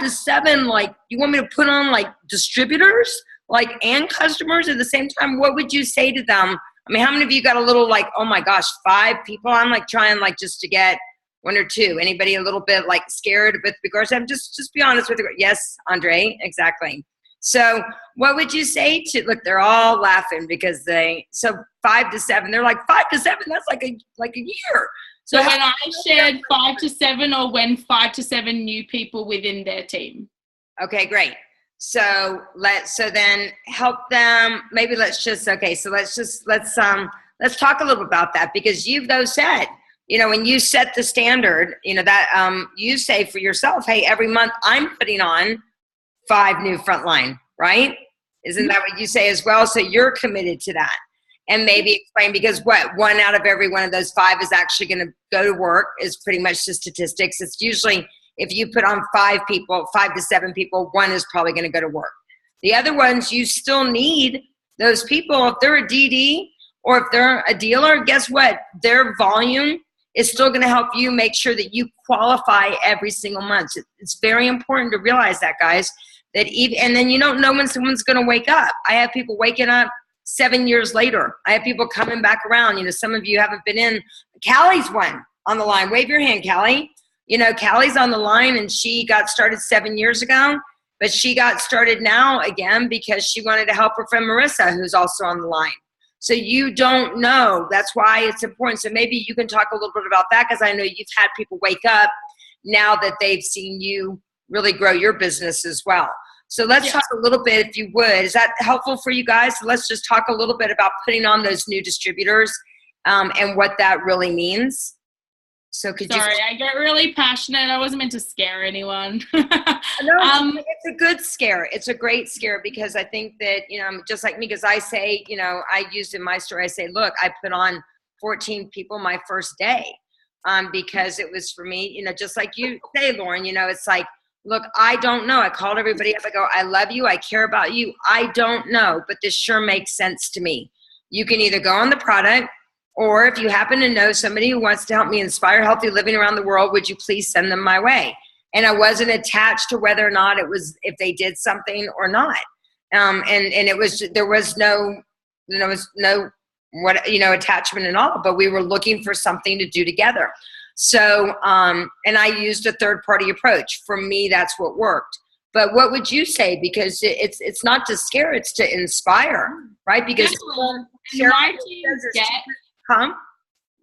7, like you want me to put on like distributors, like and customers at the same time, what would you say to them? I mean, how many of you got a little like, oh my gosh, 5 people? I'm like trying like just to get 1 or 2. Anybody a little bit like scared with regards to, just be honest with you. Yes, Andre, exactly. So what would you say to, look, they're all laughing because so 5 to 7, they're like 5 to 7, that's like a year. So when I shared 5 to 7 or when 5 to 7 new people within their team. Okay, great. So then help them, maybe let's talk a little about that because you've though said, when you set the standard, that you say for yourself, hey, every month I'm putting on 5 new frontline, right? Isn't that what you say as well? So you're committed to that. And maybe explain because 1 out of every one of those 5 is actually going to go to work is pretty much the statistics. It's usually if you put on 5 to 7 people, 1 is probably going to go to work. The other ones, you still need those people. If they're a DD or if they're a dealer, guess what? Their volume is still going to help you make sure that you qualify every single month. It's very important to realize that, guys. And then you don't know when someone's going to wake up. I have people waking up 7 years later. I have people coming back around. Some of you haven't been in. Callie's one on the line. Wave your hand, Callie. Callie's on the line and she got started 7 years ago, but she got started now again because she wanted to help her friend Marissa, who's also on the line. So you don't know. That's why it's important. So maybe you can talk a little bit about that because I know you've had people wake up now that they've seen you really grow your business as well. So let's talk a little bit, if you would. Is that helpful for you guys? So let's just talk a little bit about putting on those new distributors and what that really means. So I get really passionate. I wasn't meant to scare anyone. No, it's a good scare. It's a great scare because I think that, just like me, because I say, I used in my story, I say, look, I put on 14 people my first day because it was for me, just like you say, Lauren, it's like, look, I don't know. I called everybody up. I go, I love you. I care about you. I don't know, but this sure makes sense to me. You can either go on the product, or if you happen to know somebody who wants to help me inspire healthy living around the world, would you please send them my way? And I wasn't attached to whether or not if they did something or not. And there was no attachment at all, but we were looking for something to do together. So, and I used a third-party approach. For me, that's what worked. But what would you say? Because it's not to scare, it's to inspire, right? Because my team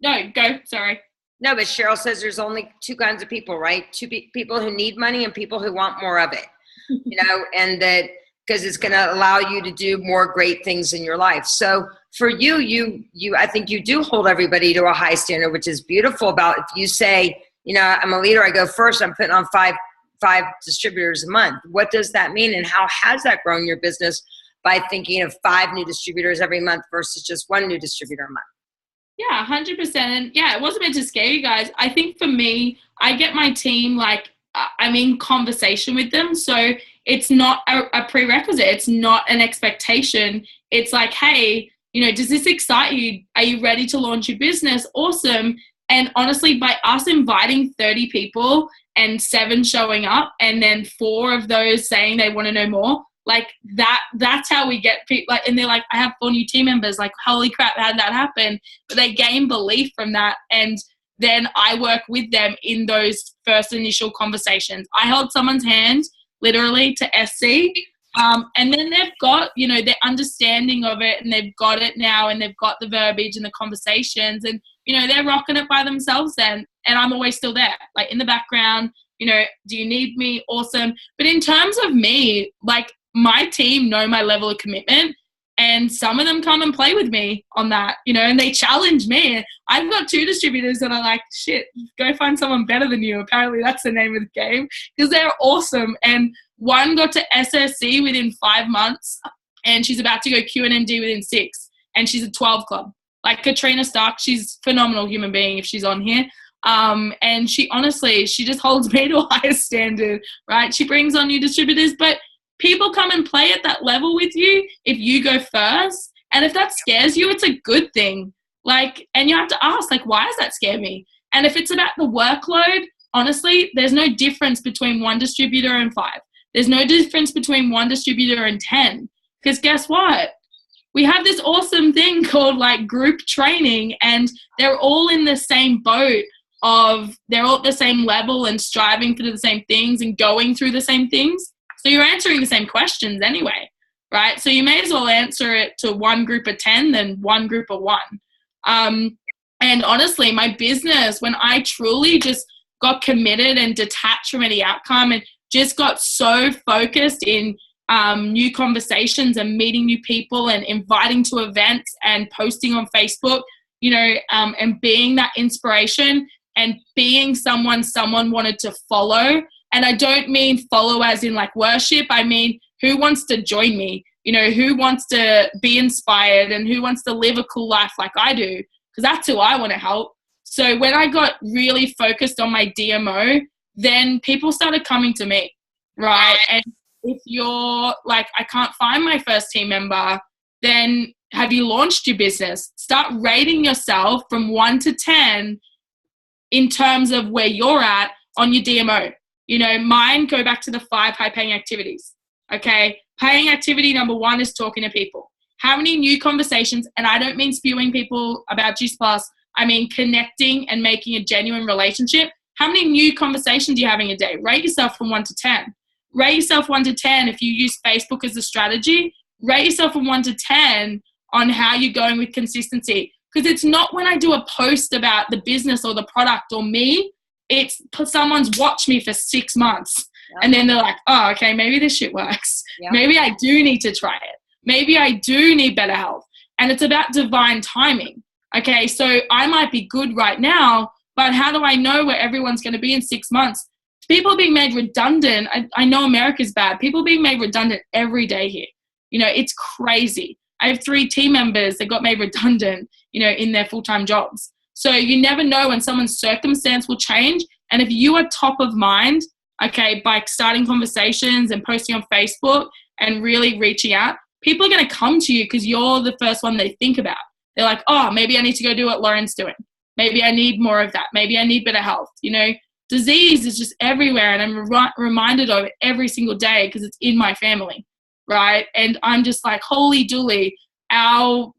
No, go. Sorry. No, but Cheryl says there's only 2 kinds of people, right? People who need money and people who want more of it. And that because it's going to allow you to do more great things in your life. So for you, I think you do hold everybody to a high standard, which is beautiful. About if you say, you know, I'm a leader, I go first, I'm putting on five distributors a month. What does that mean? And how has that grown your business by thinking of 5 new distributors every month versus just 1 new distributor a month? Yeah, 100%. And yeah, it wasn't meant to scare you guys. I think for me, I get my team, like, I'm in conversation with them. So it's not a prerequisite. It's not an expectation. It's like, hey, you know, does this excite you? Are you ready to launch your business? Awesome. And honestly, by us inviting 30 people and 7 showing up and then 4 of those saying they want to know more, like that's how we get people. Like, and they're like, I have 4 new team members. Like, holy crap, how did that happen? But they gain belief from that. And then I work with them in those first initial conversations. I hold someone's hand literally to SC. And then they've got, you know, their understanding of it, and they've got it now, and they've got the verbiage and the conversations, and, you know, they're rocking it by themselves then. And I'm always still there, like in the background, you know, do you need me? Awesome. But in terms of me, like, my team know my level of commitment, and some of them come and play with me on that, you know, and they challenge me. I've got 2 distributors that are like, shit, go find someone better than you. Apparently that's the name of the game, because they're awesome. And one got to SSC within 5 months, and she's about to go QNMD within 6, and she's a 12 club. Like Katrina Stark, she's a phenomenal human being if she's on here. And she honestly, she just holds me to a higher standard, right? She brings on new distributors, but people come and play at that level with you if you go first. And if that scares you, it's a good thing. Like, and you have to ask, like, why does that scare me? And if it's about the workload, honestly, there's no difference between 1 distributor and 5. There's no difference between 1 distributor and 10. Because guess what? We have this awesome thing called like group training, and they're all in the same boat of, they're all at the same level and striving for the same things and going through the same things. So you're answering the same questions anyway, right? So you may as well answer it to 1 group of 10 than 1 group of 1. And honestly, my business, when I truly just got committed and detached from any outcome and just got so focused in new conversations and meeting new people and inviting to events and posting on Facebook, you know, and being that inspiration and being someone wanted to follow. And I don't mean follow as in like worship. I mean, who wants to join me? You know, who wants to be inspired and who wants to live a cool life like I do? Because that's who I want to help. So when I got really focused on my DMO, then people started coming to me, right? And if you're like, I can't find my first team member, then have you launched your business? Start rating yourself from 1 to 10 in terms of where you're at on your DMO. You know, mine go back to the 5 high-paying activities, okay? Paying activity number 1 is talking to people. How many new conversations, and I don't mean spewing people about Juice Plus, I mean connecting and making a genuine relationship. How many new conversations are you having a day? Rate yourself from 1 to 10. Rate yourself 1 to 10 if you use Facebook as a strategy. Rate yourself from 1 to 10 on how you're going with consistency. Because it's not when I do a post about the business or the product or me, it's someone's watched me for 6 months. Yeah. And then they're like, oh, okay, maybe this shit works. Yeah. Maybe I do need to try it. Maybe I do need better health. And it's about divine timing. Okay, so I might be good right now, but how do I know where everyone's going to be in 6 months? People being made redundant. I know America's bad. People being made redundant every day here. You know, it's crazy. I have 3 team members that got made redundant, you know, in their full-time jobs. So you never know when someone's circumstance will change. And if you are top of mind, okay, by starting conversations and posting on Facebook and really reaching out, people are going to come to you because you're the first one they think about. They're like, oh, maybe I need to go do what Lauren's doing. Maybe I need more of that. Maybe I need better health. You know, disease is just everywhere. And I'm reminded of it every single day because it's in my family, right? And I'm just like, holy dooly, our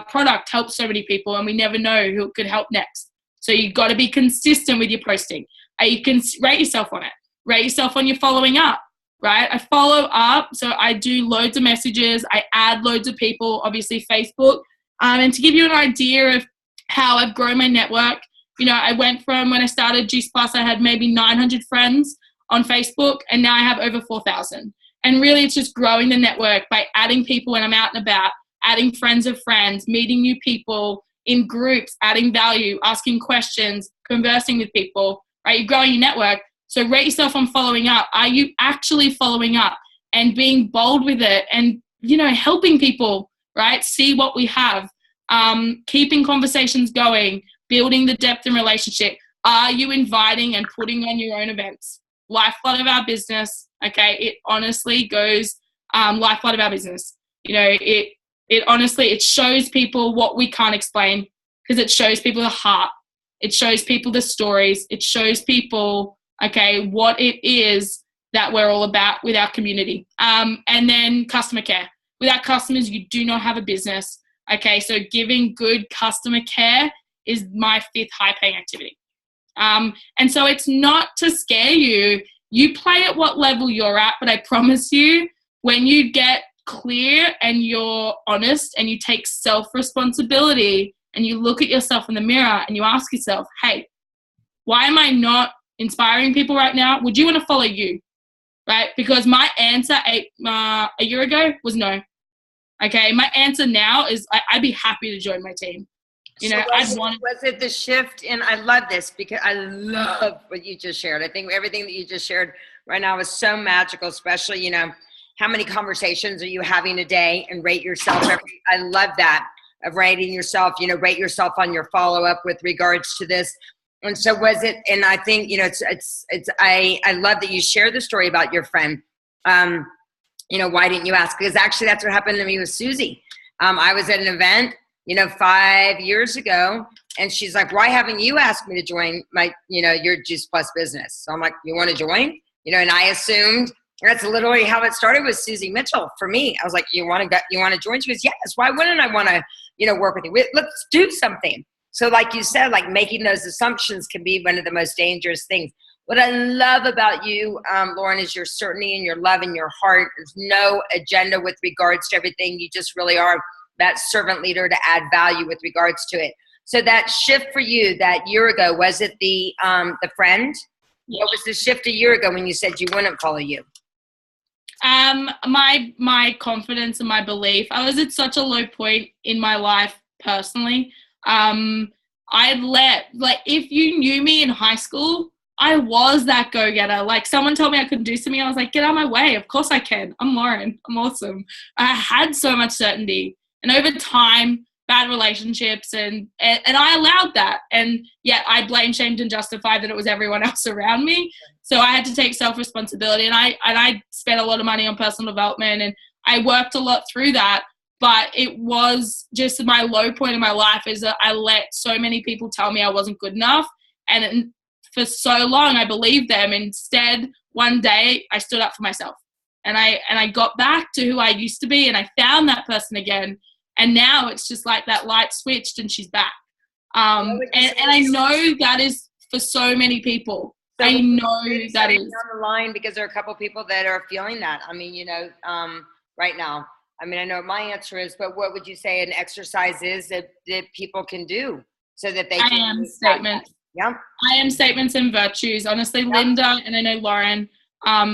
product helps so many people and we never know who could help next. So you've got to be consistent with your posting. You can rate yourself on it. Rate yourself on your following up, right? I follow up. So I do loads of messages. I add loads of people, obviously Facebook. And to give you an idea of how I've grown my network, you know, I went from when I started Juice Plus, I had maybe 900 friends on Facebook, and now I have over 4,000. And really it's just growing the network by adding people when I'm out and about, adding friends of friends, meeting new people in groups, adding value, asking questions, conversing with people, right? You're growing your network. So rate yourself on following up. Are you actually following up and being bold with it and, helping people, right? See what we have, keeping conversations going, building the depth in relationship. Are you inviting and putting on your own events? Lifeblood of our business. Okay. It honestly goes, lifeblood of our business. It honestly, it shows people what we can't explain because it shows people the heart. It shows people the stories. It shows people, okay, what it is that we're all about with our community. And then customer care. Without customers, you do not have a business. Okay, so giving good customer care is my 5th high-paying activity. And so it's not to scare you. You play at what level you're at, but I promise you, when you get clear and you're honest and you take self-responsibility and you look at yourself in the mirror and you ask yourself, hey, why am I not inspiring people right now? Would you want to follow you? Right? Because my answer a year ago was no. Okay, my answer now is I'd be happy to join my team. Was it the shift? And I love this because I love what you just shared. I think everything that you just shared right now is so magical, especially, how many conversations are you having a day and rate yourself I love that of rating yourself, rate yourself on your follow-up with regards to this. And so was it, and I think, I love that you share the story about your friend. Why didn't you ask? Because actually that's what happened to me with Susie. I was at an event, 5 years ago, and she's like, why haven't you asked me to join my, your Juice Plus business? So I'm like, you want to join? And I assumed that's literally how it started with Susie Mitchell for me. I was like, you want to join? She goes, yes. Why wouldn't I want to, work with you? Let's do something. So like you said, like making those assumptions can be one of the most dangerous things. What I love about you, Lauren, is your certainty and your love and your heart. There's no agenda with regards to everything. You just really are that servant leader to add value with regards to it. So that shift for you that year ago, was it the friend? Yeah. What was the shift a year ago when you said you wouldn't follow you? My confidence and my belief. I was at such a low point in my life personally. If you knew me in high school, I was that go-getter. Like someone told me I couldn't do something, I was like, get out of my way. Of course I can. I'm Lauren. I'm awesome. I had so much certainty. And over time, bad relationships and I allowed that. And yet I blame, shamed and justified that it was everyone else around me. So I had to take self-responsibility and I spent a lot of money on personal development and I worked a lot through that. But it was just my low point in my life is that I let so many people tell me I wasn't good enough. And for so long, I believed them. Instead, one day I stood up for myself and I got back to who I used to be and I found that person again. And now it's just like that light switched and she's back. And I know that is for so many people. So I know that is. On the line because there are a couple of people that are feeling that. I mean, right now. I mean, I know what my answer is, but what would you say an exercise is that people can do so that they can? I am statements. Yeah. I am statements and virtues. Honestly, yeah. Linda, and I know Lauren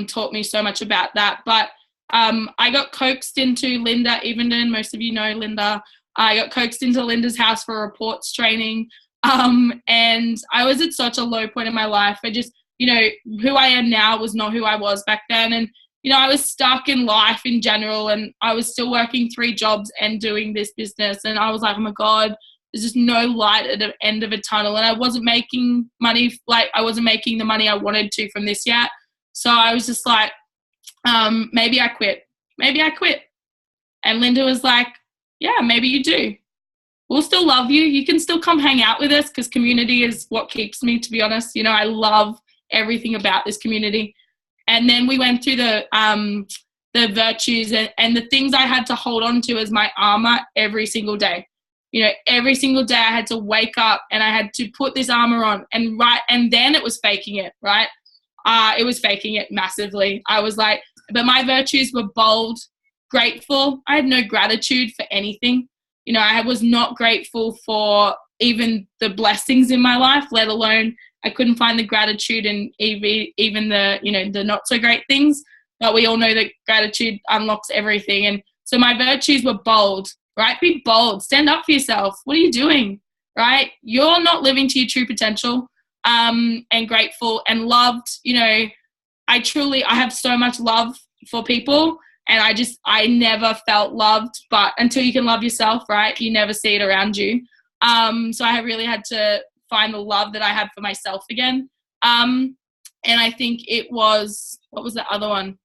taught me so much about that. But I got coaxed into Linda Evenden. Most of you know Linda. I got coaxed into Linda's house for reports training. And I was at such a low point in my life. I just, who I am now was not who I was back then. And I was stuck in life in general and I was still working 3 jobs and doing this business. And I was like, oh my God, there's just no light at the end of a tunnel. And I wasn't making money, I wasn't making the money I wanted to from this yet. So I was just like, maybe I quit. And Linda was like, yeah, maybe you do. We'll still love you. You can still come hang out with us because community is what keeps me, to be honest. I love everything about this community. And then we went through the virtues and the things I had to hold on to as my armor every single day. Every single day I had to wake up and I had to put this armor on and then it was faking it, right? It was faking it massively. I was like, but my virtues were bold, grateful. I had no gratitude for anything. I was not grateful for even the blessings in my life, let alone I couldn't find the gratitude in even the, the not so great things. but we all know that gratitude unlocks everything. And so my virtues were bold, right? Be bold, stand up for yourself. What are you doing, right? You're not living to your true potential, and grateful and loved. You know, I have so much love for people, and I never felt loved, but until you can love yourself, right? You never see it around you. So I really had to find the love that I had for myself again. And I think it was, what was the other one?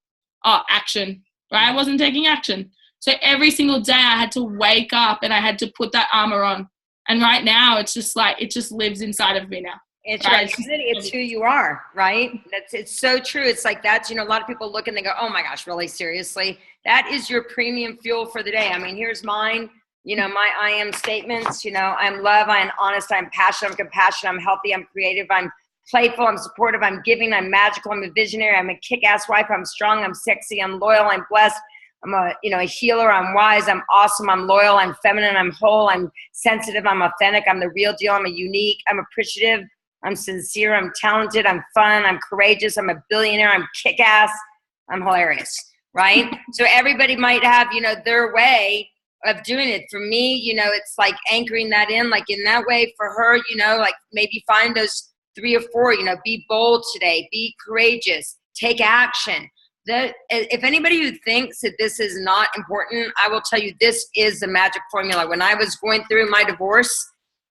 Oh, action, right? I wasn't taking action. So every single day I had to wake up and I had to put that armor on. And right now it's just like, it just lives inside of me now. It's right. It's who you are, right? It's so true. It's like that's, you know, a lot of people look and they go, oh my gosh, really? Seriously? That is your premium fuel for the day. I mean, here's mine, you know, my I am statements, you know, I'm love, I'm honest, I'm passionate, I'm compassionate, I'm healthy, I'm creative, I'm playful, I'm supportive, I'm giving, I'm magical, I'm a visionary, I'm a kick-ass wife, I'm strong, I'm sexy, I'm loyal, I'm blessed, I'm a healer, I'm wise, I'm awesome, I'm loyal, I'm feminine, I'm whole, I'm sensitive, I'm authentic, I'm the real deal, I'm a unique, I'm appreciative, I'm sincere, I'm talented, I'm fun, I'm courageous, I'm a billionaire, I'm kick-ass, I'm hilarious, right? So everybody might have, you know, their way of doing it. For me, you know, it's like anchoring that in, like in that way. For her, you know, like maybe find those 3 or 4, you know, be bold today, be courageous, take action. If anybody who thinks that this is not important, I will tell you, this is the magic formula. When I was going through my divorce,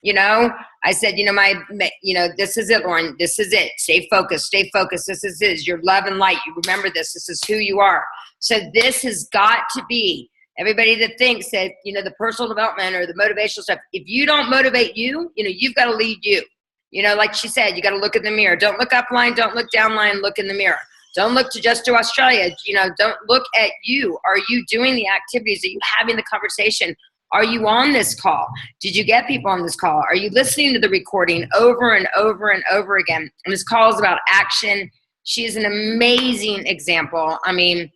you know, I said, you know, this is it, Lauren, this is it. Stay focused, stay focused. This is it. Your love and light. You remember this. This is who you are. So this has got to be, everybody that thinks that, you know, the personal development or the motivational stuff, if you don't motivate you, you know, you've got to lead you. You know, like she said, you got to look in the mirror. Don't look up line, don't look down line, look in the mirror. Don't look to just to Australia. You know, don't look at you. Are you doing the activities? Are you having the conversation? Are you on this call? Did you get people on this call? Are you listening to the recording over and over and over again? And this call is about action. She is an amazing example. I mean,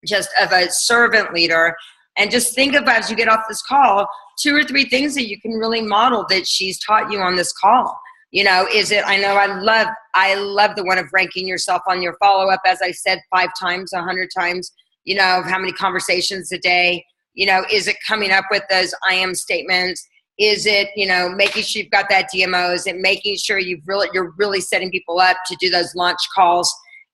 just of a servant leader. And just think of, as you get off this call, 2 or 3 things that you can really model that she's taught you on this call. You know, is it, I know I love the one of ranking yourself on your follow-up, as I said 5 times, 100 times, you know, how many conversations a day, you know, is it coming up with those I am statements? Is it, you know, making sure you've got that DMO? Is it making sure you're really setting people up to do those launch calls?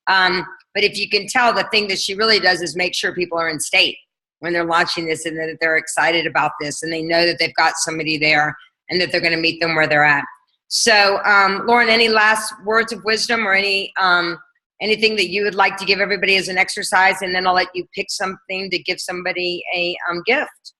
But if you can tell, the thing that she really does is make sure people are in state when they're launching this, and that they're excited about this, and they know that they've got somebody there and that they're going to meet them where they're at. So, Lauren, any last words of wisdom or anything that you would like to give everybody as an exercise? And then I'll let you pick something to give somebody a gift.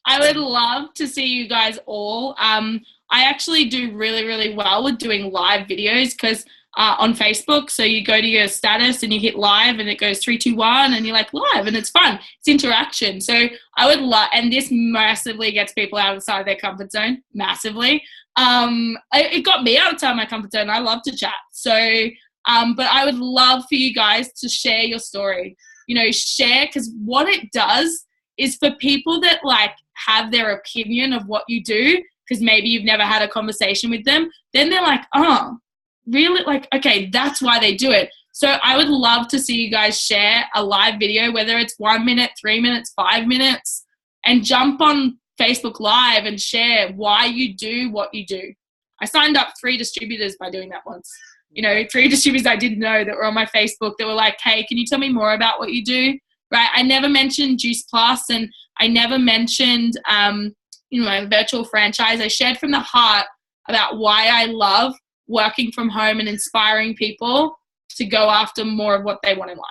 I would love to see you guys all. I actually do really, really well with doing live videos because on Facebook. So you go to your status and you hit live and it goes 3, 2, 1 and you're like live, and it's fun. It's interaction. So I would love, and this massively gets people outside their comfort zone, massively. It got me outside my comfort zone. I love to chat. So, but I would love for you guys to share your story, you know, share, because what it does is for people that like have their opinion of what you do, because maybe you've never had a conversation with them, then they're like, oh, really? Like, okay, that's why they do it. So I would love to see you guys share a live video, whether it's 1 minute, 3 minutes, 5 minutes, and jump on Facebook Live and share why you do what you do. I signed up 3 distributors by doing that once. You know, 3 distributors I didn't know that were on my Facebook that were like, hey, can you tell me more about what you do? Right? I never mentioned Juice Plus, and I never mentioned, my virtual franchise. I shared from the heart about why I love working from home and inspiring people to go after more of what they want in life.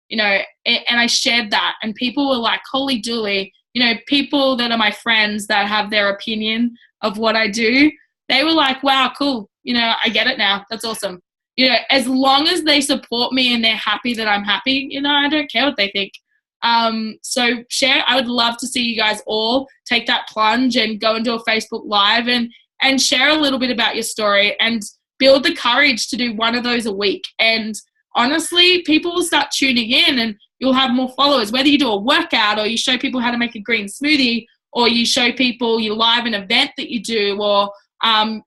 You know, and I shared that, and people were like, holy dooly, you know, people that are my friends that have their opinion of what I do, they were like, wow, cool. You know, I get it now. That's awesome. You know, as long as they support me and they're happy that I'm happy, you know, I don't care what they think. So share, I would love to see you guys all take that plunge and go and do a Facebook Live and share a little bit about your story and build the courage to do 1 of those a week. And honestly, people will start tuning in and you'll have more followers, whether you do a workout or you show people how to make a green smoothie, or you show people you live an event that you do, or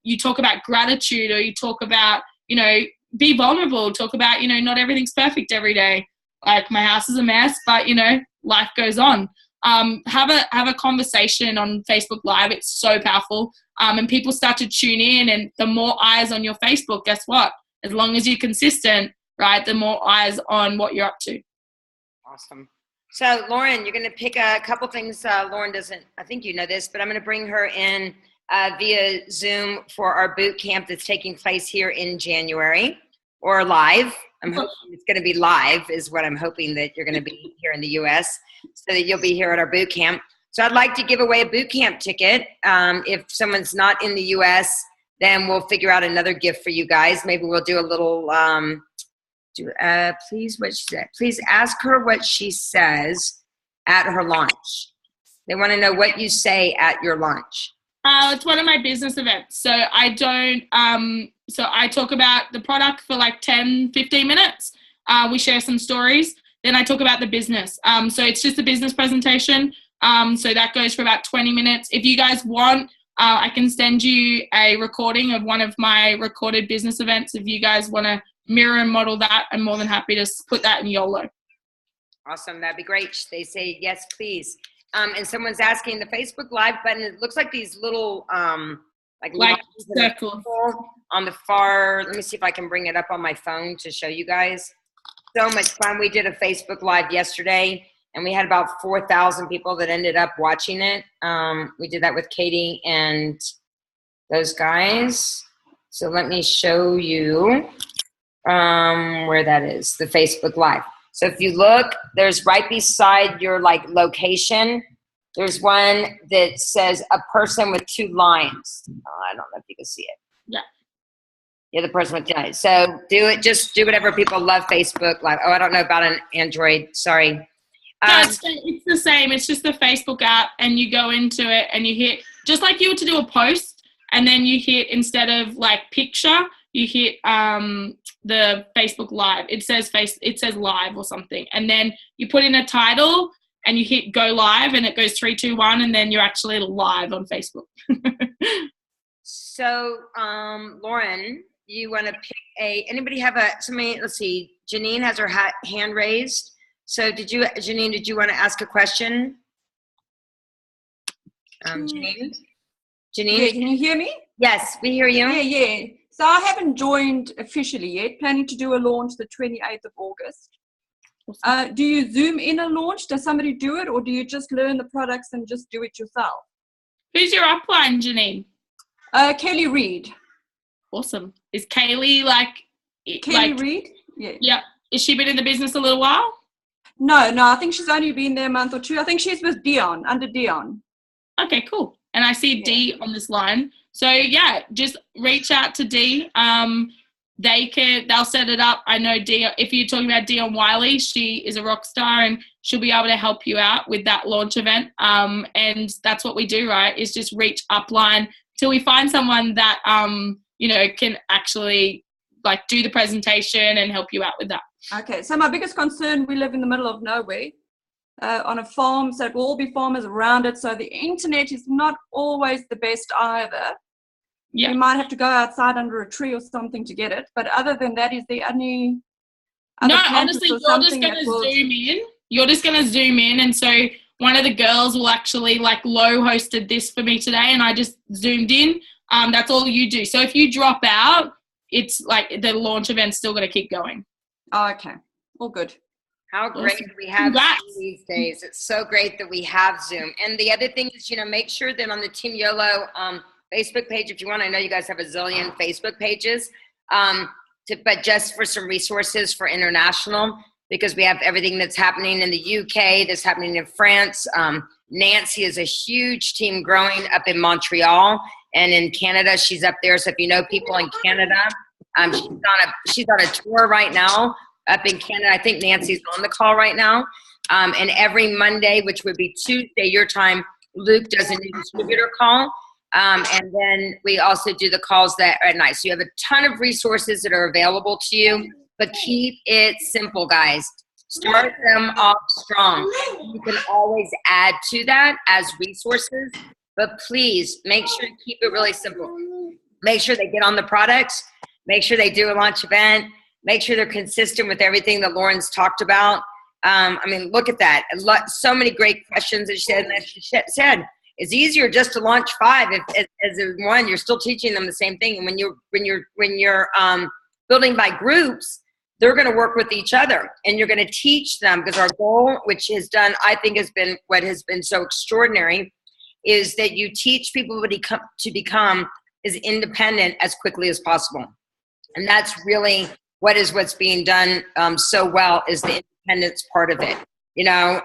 you talk about gratitude, or you talk about, you know, be vulnerable, talk about, you know, not everything's perfect every day. Like, my house is a mess, but, you know, life goes on. Have a conversation on Facebook Live. It's so powerful. And people start to tune in, and the more eyes on your Facebook, guess what? As long as you're consistent, right, the more eyes on what you're up to. Awesome. So, Lauren, you're going to pick a couple things. Lauren doesn't, I think you know this, but I'm going to bring her in via Zoom for our boot camp that's taking place here in January, or live. I'm hoping it's going to be live is what I'm hoping, that you're going to be here in the U.S. so that you'll be here at our boot camp. So I'd like to give away a boot camp ticket. If someone's not in the U.S., then we'll figure out another gift for you guys. Maybe we'll do a little, please ask her what she says at her launch. They want to know what you say at your launch. It's one of my business events. So I talk about the product for like 10, 15 minutes. We share some stories. Then I talk about the business. So it's just a business presentation. So that goes for about 20 minutes. If you guys want, I can send you a recording of one of my recorded business events. If you guys want to mirror and model that, I'm more than happy to put that in YOLO. Awesome. That'd be great. They say, yes, please. And someone's asking, the Facebook Live button, it looks like these little, like circles on the far, let me see if I can bring it up on my phone to show you guys. So much fun. We did a Facebook Live yesterday, and we had about 4,000 people that ended up watching it. We did that with Katie and those guys. So let me show you where that is, the Facebook Live. So if you look, there's right beside your like location, there's one that says a person with 2 lines. I don't know if you can see it. Yeah. Yeah, the person with 2 lines. So do it, just do whatever people love Facebook Live. Oh, I don't know about an Android, sorry. No, it's the same. It's just the Facebook app, and you go into it and you hit, just like you were to do a post, and then you hit, instead of like picture, you hit the Facebook Live. It says live or something, and then you put in a title and you hit go live, and it goes 3, 2, 1, and then you're actually live on Facebook. So, Lauren, you want to pick anybody have somebody? Let's see. Janine has her hand raised. So, Janine? Did you want to ask a question? Janine. Yeah, can you hear me? Yes, we hear you. Yeah. So I haven't joined officially yet, planning to do a launch the 28th of August. Do you Zoom in a launch? Does somebody do it, or do you just learn the products and just do it yourself? Who's your upline, Janine? Kelly Reed. Awesome. Is Kaylee Kelly Reed? Yeah. Yeah. Has she been in the business a little while? No, I think she's only been there a month or 2. I think she's with Dion, under Dion. Okay, cool. And I see Dee on this line. So yeah, just reach out to Dee. They'll set it up. I know Dee, if you're talking about Dion Wiley, she is a rock star, and she'll be able to help you out with that launch event. And that's what we do, right? Is just reach upline till we find someone that, can actually like do the presentation and help you out with that. Okay. So my biggest concern, we live in the middle of nowhere. On a farm, so it will all be farmers around it. So the internet is not always the best either. Yeah. You might have to go outside under a tree or something to get it. But other than that, is there any other honestly, you're just going to zoom in. You're just going to zoom in. And so one of the girls will actually, like, Lo hosted this for me today, and I just zoomed in. That's all you do. So if you drop out, it's like the launch event's still going to keep going. Oh, okay. All good. How great we have Zoom these days. It's so great that we have Zoom. And the other thing is, make sure that on the Team YOLO Facebook page, if you want, I know you guys have a zillion Facebook pages, but just for some resources for international, because we have everything that's happening in the UK, that's happening in France. Nancy is a huge team growing up in Montreal, and in Canada, she's up there. So if you know people in Canada, she's on a tour right now up in Canada. I think Nancy's on the call right now. And every Monday, which would be Tuesday your time, Luke does a new distributor call. And then we also do the calls that are at night. So you have a ton of resources that are available to you, but keep it simple, guys. Start them off strong. You can always add to that as resources, but please make sure you keep it really simple. Make sure they get on the products. Make sure they do a launch event. Make sure they're consistent with everything that Lauren's talked about. I mean, look at that. So many great questions that she said. And as she said, it's easier just to launch 5 if as one, you're still teaching them the same thing. And when you're building by groups, they're going to work with each other, and you're going to teach them, because our goal, which has done, I think has been what has been so extraordinary, is that you teach people to become as independent as quickly as possible. And that's really what's being done so well, is the independence part of it, you know.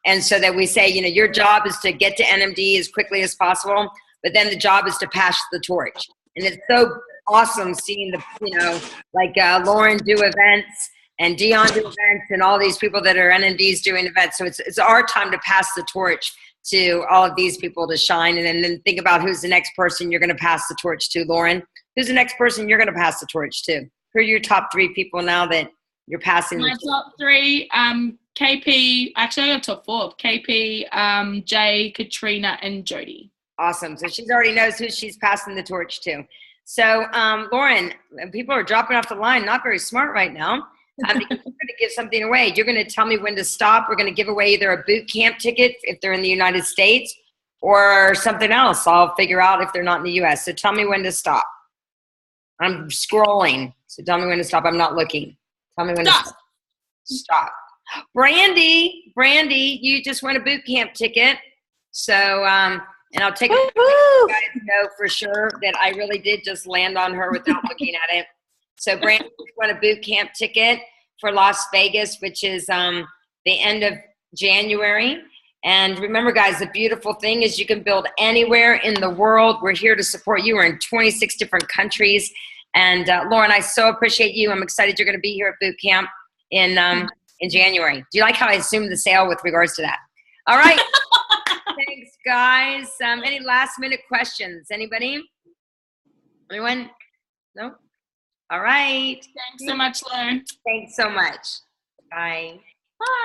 And so that we say, you know, your job is to get to NMD as quickly as possible, but then the job is to pass the torch. And it's so awesome seeing the, you know, like Lauren do events and Dion do events and all these people that are NMDs doing events. So it's our time to pass the torch to all of these people to shine. And then think about who's the next person you're going to pass the torch to, Lauren. Who's the next person you're going to pass the torch to? Who are your top 3 people now that you're passing the torch? My top 3, KP, actually I got top 4, KP, Jay, Katrina, and Jody. Awesome. So she already knows who she's passing the torch to. So, Lauren, people are dropping off the line, not very smart right now. You're going to give something away. You're going to tell me when to stop. We're going to give away either a boot camp ticket if they're in the United States, or something else. I'll figure out if they're not in the U.S. So tell me when to stop. I'm scrolling. So tell me when to stop. I'm not looking. Tell me when to stop. Stop. Brandy, you just won a boot camp ticket. So, and I'll take it. You guys know for sure that I really did just land on her without looking at it. So Brandy won a boot camp ticket for Las Vegas, which is the end of January. And remember, guys, the beautiful thing is you can build anywhere in the world. We're here to support you. We're in 26 different countries. And Lauren, I so appreciate you. I'm excited you're going to be here at boot camp in January. Do you like how I assumed the sale with regards to that? All right. Thanks, guys. Any last minute questions? Anybody? Anyone? No? All right. Thanks so much, Lauren. Thanks so much. Bye. Bye.